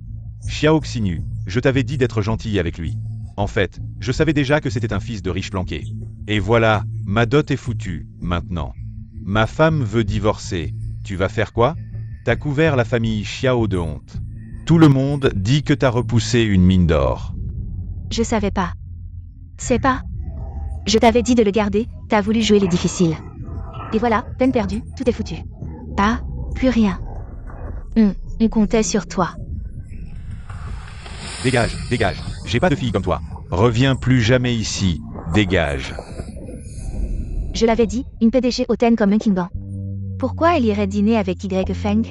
Xiao Xinyu, je t'avais dit d'être gentil avec lui. En fait, je savais déjà que c'était un fils de riche planqué. Et voilà, ma dot est foutue, maintenant. Ma femme veut divorcer. Tu vas faire quoi? T'as couvert la famille Xiao de honte. Tout le monde dit que t'as repoussé une mine d'or. Je savais pas. C'est pas. Je t'avais dit de le garder, t'as voulu jouer les difficiles. Et voilà, peine perdue, tout est foutu. Pas, plus rien. On comptait sur toi. Dégage, dégage. J'ai pas de fille comme toi. Reviens plus jamais ici. Dégage. Je l'avais dit, une PDG hautaine comme un Kingban. Pourquoi elle irait dîner avec Y Feng?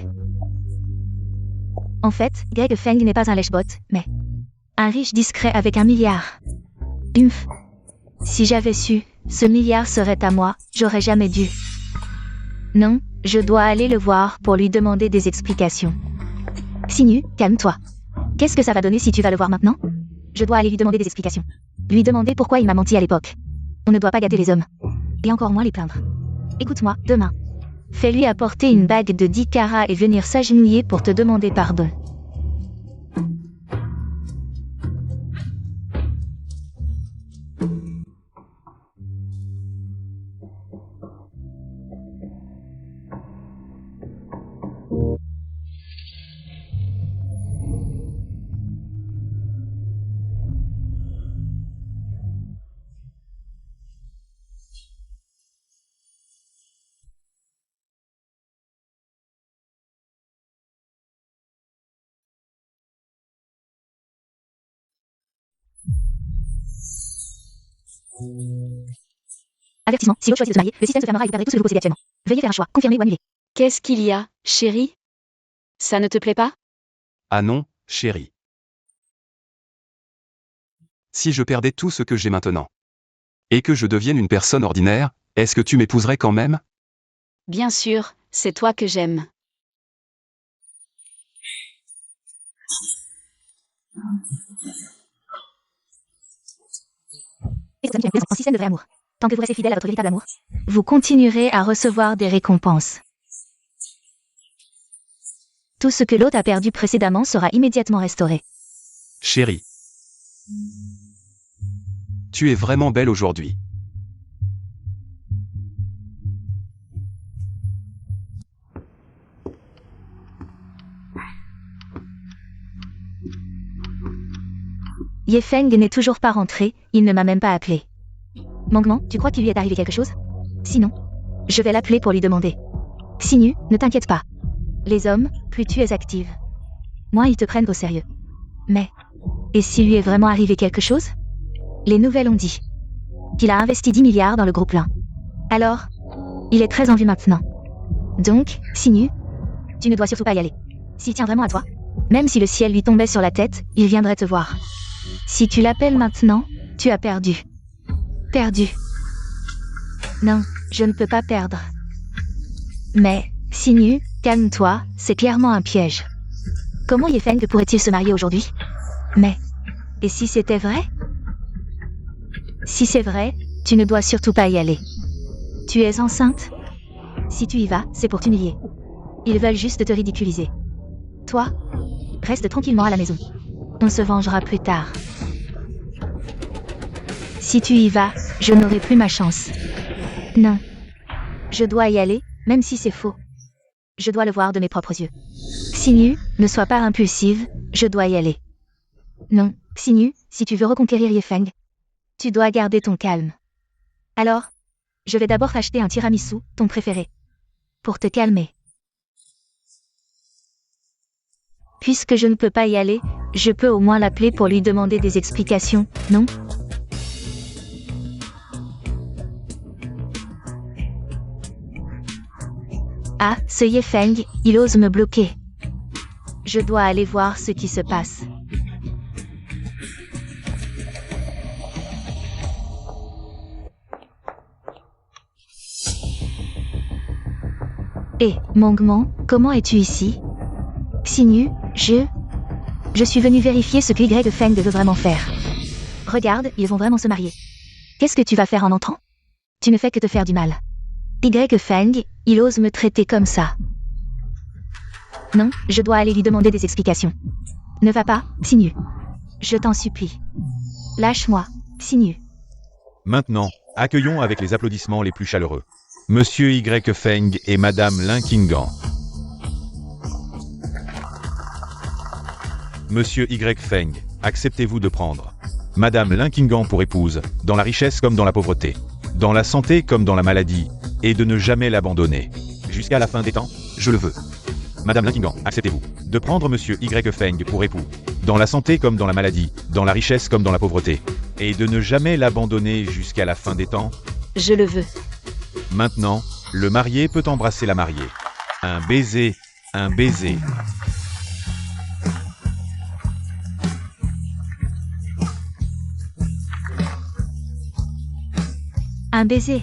En fait, Y Feng n'est pas un lèche-bot, mais un riche discret avec 1 milliard. Humph. Si j'avais su, ce milliard serait à moi, j'aurais jamais dû. Non, je dois aller le voir pour lui demander des explications. Xinyu, calme-toi. Qu'est-ce que ça va donner si tu vas le voir maintenant? Je dois aller lui demander des explications. Lui demander pourquoi il m'a menti à l'époque. On ne doit pas gâter les hommes. Et encore moins les plaindre. Écoute-moi, demain. Fais-lui apporter une bague de 10 carats et venir s'agenouiller pour te demander pardon. Avertissement, si l'autre choisit de se marier, le système se fermera et vous perdrez tout ce que vous possédez actuellement. Veuillez faire un choix, confirmer ou annuler. Qu'est-ce qu'il y a, chérie? Ça ne te plaît pas? Ah non, chérie. Si je perdais tout ce que j'ai maintenant, et que je devienne une personne ordinaire, est-ce que tu m'épouserais quand même? Bien sûr, c'est toi que j'aime. Et vos amis qui aiment un système de vrai amour. Tant que vous restez fidèle à votre véritable amour, vous continuerez à recevoir des récompenses. Tout ce que l'autre a perdu précédemment sera immédiatement restauré. Chérie. Tu es vraiment belle aujourd'hui. Ye Feng n'est toujours pas rentré, il ne m'a même pas appelé. Mangman, tu crois qu'il lui est arrivé quelque chose? Sinon, je vais l'appeler pour lui demander. Xinyu, ne t'inquiète pas. Les hommes, plus tu es active, moins ils te prennent au sérieux. Mais, et s'il lui est vraiment arrivé quelque chose? Les nouvelles ont dit qu'il a investi 10 milliards dans le groupe Lin. Alors, il est très en vue maintenant. Donc, Xinyu, tu ne dois surtout pas y aller. S'il tient vraiment à toi, même si le ciel lui tombait sur la tête, il viendrait te voir. Si tu l'appelles maintenant, tu as perdu. Perdu. Non, je ne peux pas perdre. Mais, Xinyu, calme-toi, c'est clairement un piège. Comment Ye Feng pourrait-il se marier aujourd'hui? Mais, et si c'était vrai? Si c'est vrai, tu ne dois surtout pas y aller. Tu es enceinte? Si tu y vas, c'est pour t'humilier. Ils veulent juste te ridiculiser. Toi, reste tranquillement à la maison. On se vengera plus tard. Si tu y vas, je n'aurai plus ma chance. Non. Je dois y aller, même si c'est faux. Je dois le voir de mes propres yeux. Xinyu, ne sois pas impulsive, je dois y aller. Non, Xinyu, si tu veux reconquérir Yefeng, tu dois garder ton calme. Alors, je vais d'abord acheter un tiramisu, ton préféré. Pour te calmer. Puisque je ne peux pas y aller, je peux au moins l'appeler pour lui demander des explications, non? Ah, ce Yefeng, il ose me bloquer. Je dois aller voir ce qui se passe. Hé, Mongmon, comment es-tu ici? Xinyu, je suis venu vérifier ce que Yefeng veut vraiment faire. Regarde, ils vont vraiment se marier. Qu'est-ce que tu vas faire en entrant? Tu ne fais que te faire du mal. Yefeng, il ose me traiter comme ça. Non, je dois aller lui demander des explications. Ne va pas, Xinyu. Je t'en supplie. Lâche-moi, Xinyu. Maintenant, accueillons avec les applaudissements les plus chaleureux Monsieur Y. Feng et Madame Lin Qinggan. Monsieur Y. Feng, acceptez-vous de prendre Madame Lin Qinggan pour épouse, dans la richesse comme dans la pauvreté, dans la santé comme dans la maladie, et de ne jamais l'abandonner jusqu'à la fin des temps? Je le veux. Madame Lin Qinggan, acceptez-vous de prendre Monsieur Y. Feng pour époux, dans la santé comme dans la maladie, dans la richesse comme dans la pauvreté, et de ne jamais l'abandonner jusqu'à la fin des temps? Je le veux. Maintenant, le marié peut embrasser la mariée. Un baiser, un baiser. Un baiser.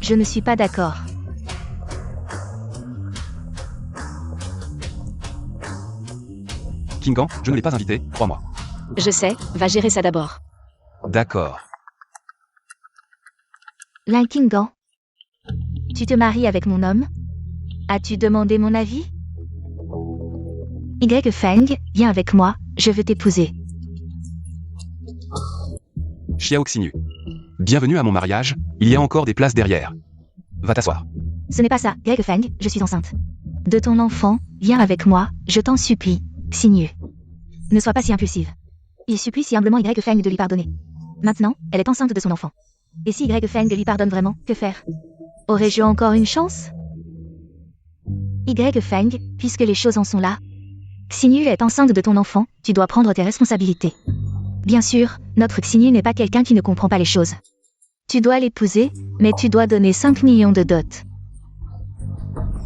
Je ne suis pas d'accord. Qinggan, je ne l'ai pas invité, crois-moi. Je sais, va gérer ça d'abord. D'accord. Lin Qinggan. Tu te maries avec mon homme? As-tu demandé mon avis? Feng, viens avec moi, je veux t'épouser. Xiao Xinyu. Bienvenue à mon mariage, il y a encore des places derrière. Va t'asseoir. Ce n'est pas ça, Feng, je suis enceinte. De ton enfant, viens avec moi, je t'en supplie, Xinyu. Ne sois pas si impulsive. Il supplie si humblement Feng de lui pardonner. Maintenant, elle est enceinte de son enfant. Et si Feng lui pardonne vraiment, que faire? Aurais-je encore une chance? Feng, puisque les choses en sont là, Xinyu est enceinte de ton enfant, tu dois prendre tes responsabilités. Bien sûr, notre Xinyu n'est pas quelqu'un qui ne comprend pas les choses. Tu dois l'épouser, mais tu dois donner 5 millions de dot.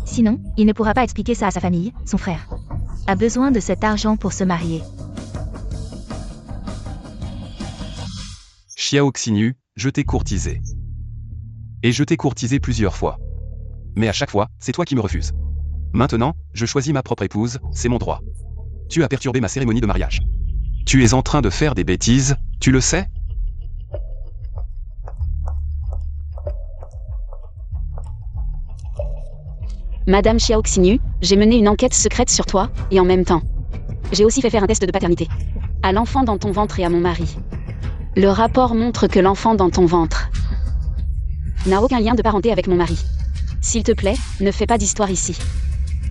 Sinon, il ne pourra pas expliquer ça à sa famille, son frère a besoin de cet argent pour se marier. Xiao Xinyu, je t'ai courtisé. Et je t'ai courtisé plusieurs fois. Mais à chaque fois, c'est toi qui me refuses. Maintenant, je choisis ma propre épouse, c'est mon droit. Tu as perturbé ma cérémonie de mariage. Tu es en train de faire des bêtises, tu le sais? Madame Xiao Xinyu, j'ai mené une enquête secrète sur toi, et en même temps, j'ai aussi fait faire un test de paternité. À l'enfant dans ton ventre et à mon mari. Le rapport montre que l'enfant dans ton ventre n'a aucun lien de parenté avec mon mari. S'il te plaît, ne fais pas d'histoire ici.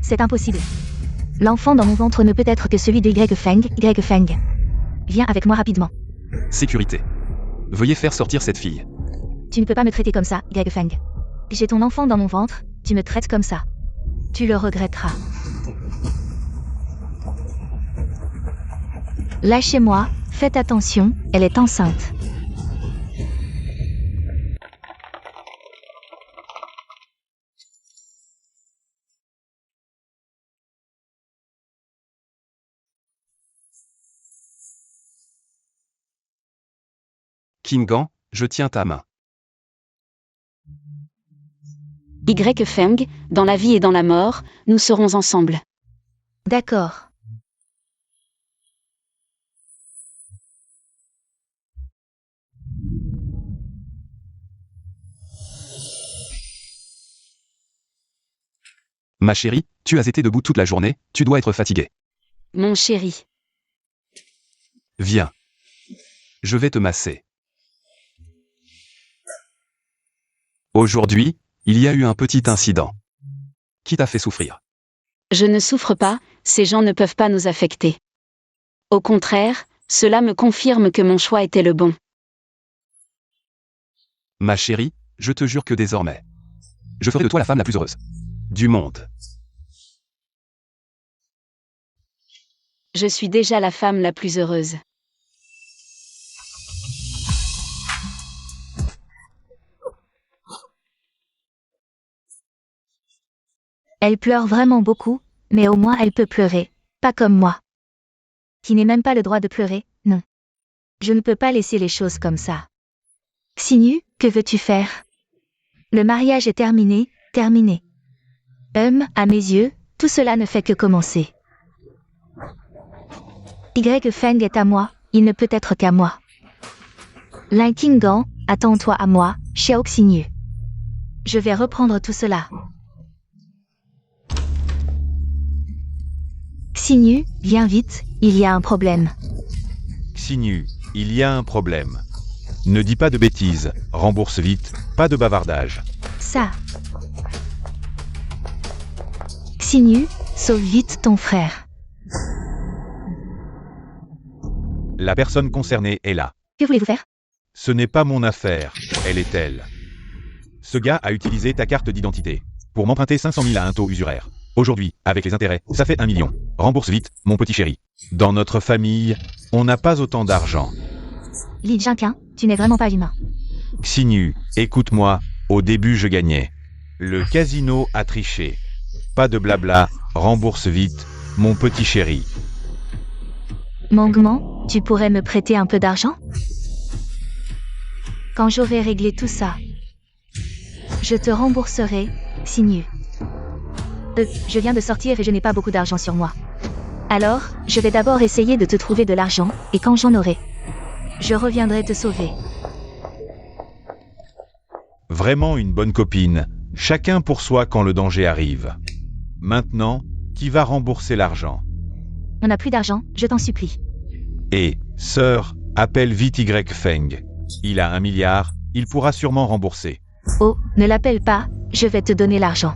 C'est impossible. L'enfant dans mon ventre ne peut être que celui de Feng. Viens avec moi rapidement. Sécurité. Veuillez faire sortir cette fille. Tu ne peux pas me traiter comme ça, Feng. J'ai ton enfant dans mon ventre, tu me traites comme ça. Tu le regretteras. Lâchez-moi, faites attention, elle est enceinte. Qinggan, je tiens ta main. Feng, dans la vie et dans la mort, nous serons ensemble. D'accord. Ma chérie, tu as été debout toute la journée, tu dois être fatiguée. Mon chéri. Viens. Je vais te masser. Aujourd'hui, il y a eu un petit incident. Qui t'a fait souffrir? Je ne souffre pas, ces gens ne peuvent pas nous affecter. Au contraire, cela me confirme que mon choix était le bon. Ma chérie, je te jure que désormais, je ferai de toi la femme la plus heureuse du monde. Je suis déjà la femme la plus heureuse. Elle pleure vraiment beaucoup, mais au moins elle peut pleurer. Pas comme moi. Qui n'ai même pas le droit de pleurer, non. Je ne peux pas laisser les choses comme ça. Xinu, que veux-tu faire? Le mariage est terminé, terminé. À mes yeux, tout cela ne fait que commencer. Y Feng est à moi, il ne peut être qu'à moi. Lin Qinggan, attends-toi à moi, Xiao Xinu. Je vais reprendre tout cela. Xinu, viens vite, il y a un problème. Xinu, il y a un problème. Ne dis pas de bêtises, rembourse vite, pas de bavardage. Ça. Xinu, sauve vite ton frère. La personne concernée est là. Que voulez-vous faire? Ce n'est pas mon affaire, elle est elle. Ce gars a utilisé ta carte d'identité pour m'emprunter 500 000 à un taux usuraire. Aujourd'hui, avec les intérêts, ça fait 1 million. Rembourse vite, mon petit chéri. Dans notre famille, on n'a pas autant d'argent. Li Jinqin, tu n'es vraiment pas humain. Xinu, écoute-moi, au début je gagnais. Le casino a triché. Pas de blabla, rembourse vite, mon petit chéri. Mangman, tu pourrais me prêter un peu d'argent? Quand j'aurai réglé tout ça, je te rembourserai, Xinu. Je viens de sortir et je n'ai pas beaucoup d'argent sur moi. Alors, je vais d'abord essayer de te trouver de l'argent, et quand j'en aurai, je reviendrai te sauver. Vraiment une bonne copine, chacun pour soi quand le danger arrive. Maintenant, qui va rembourser l'argent? On n'a plus d'argent, je t'en supplie. Et, sœur, appelle vite Y Feng. Il a 1 milliard, il pourra sûrement rembourser. Oh, ne l'appelle pas, je vais te donner l'argent.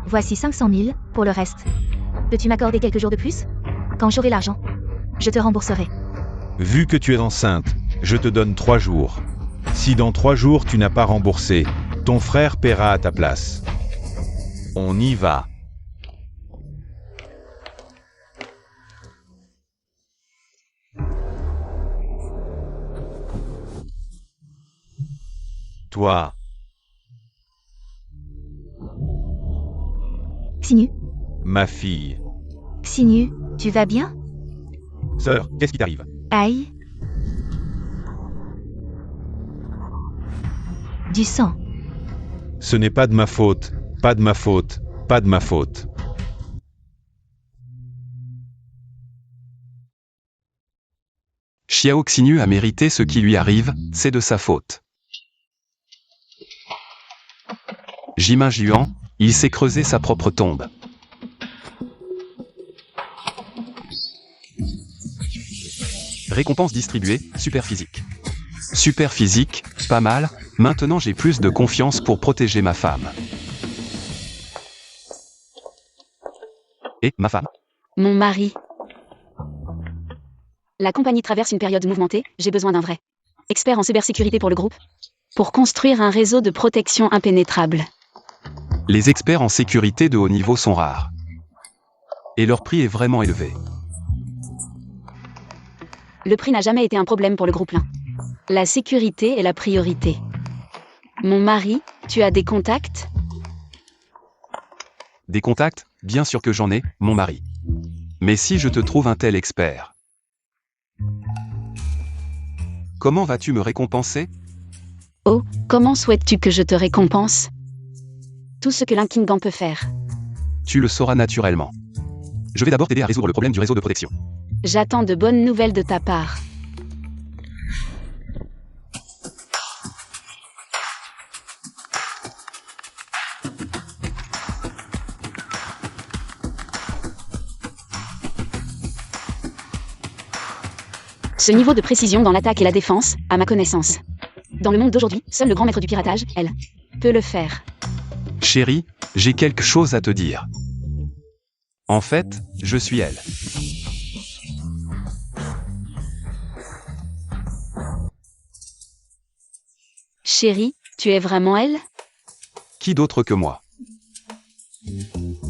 Voici 500 000, pour le reste. Peux-tu m'accorder quelques jours de plus? Quand j'aurai l'argent, je te rembourserai. Vu que tu es enceinte, je te donne 3 jours. Si dans 3 jours tu n'as pas remboursé, ton frère paiera à ta place. On y va. Toi, Xinu, ma fille. Xinu, tu vas bien? Sœur, qu'est-ce qui t'arrive? Aïe. Du sang. Ce n'est pas de ma faute, pas de ma faute, pas de ma faute. Xiao Xinu a mérité ce qui lui arrive, c'est de sa faute. Jima Juan, il s'est creusé sa propre tombe. Récompense distribuée, super physique. Super physique, pas mal, maintenant j'ai plus de confiance pour protéger ma femme. Et ma femme? Mon mari. La compagnie traverse une période mouvementée, j'ai besoin d'un vrai expert en cybersécurité pour le groupe, pour construire un réseau de protection impénétrable. Les experts en sécurité de haut niveau sont rares. Et leur prix est vraiment élevé. Le prix n'a jamais été un problème pour le groupe Lin. La sécurité est la priorité. Mon mari, tu as des contacts? Des contacts, bien sûr que j'en ai, mon mari. Mais si je te trouve un tel expert, comment vas-tu me récompenser? Oh, comment souhaites-tu que je te récompense? Tout ce que Lin Qinggan peut faire. Tu le sauras naturellement. Je vais d'abord t'aider à résoudre le problème du réseau de protection. J'attends de bonnes nouvelles de ta part. Ce niveau de précision dans l'attaque et la défense, à ma connaissance. Dans le monde d'aujourd'hui, seul le grand maître du piratage, elle, peut le faire. Chérie, j'ai quelque chose à te dire. En fait, je suis elle. Chérie, tu es vraiment elle? Qui d'autre que moi?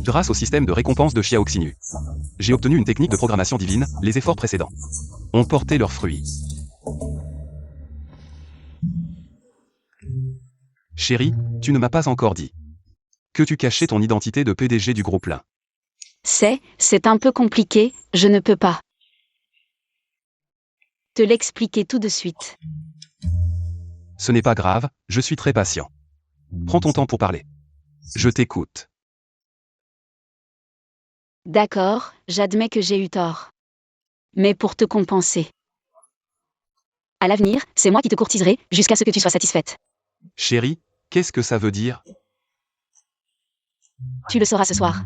Grâce au système de récompense de Xiao Xinyu, j'ai obtenu une technique de programmation divine, les efforts précédents ont porté leurs fruits. Chérie, tu ne m'as pas encore dit que tu cachais ton identité de PDG du groupe Lin. C'est un peu compliqué, je ne peux pas te l'expliquer tout de suite. Ce n'est pas grave, je suis très patient. Prends ton temps pour parler. Je t'écoute. D'accord, j'admets que j'ai eu tort. Mais pour te compenser. À l'avenir, c'est moi qui te courtiserai, jusqu'à ce que tu sois satisfaite. Chérie, qu'est-ce que ça veut dire? Tu le sauras ce soir.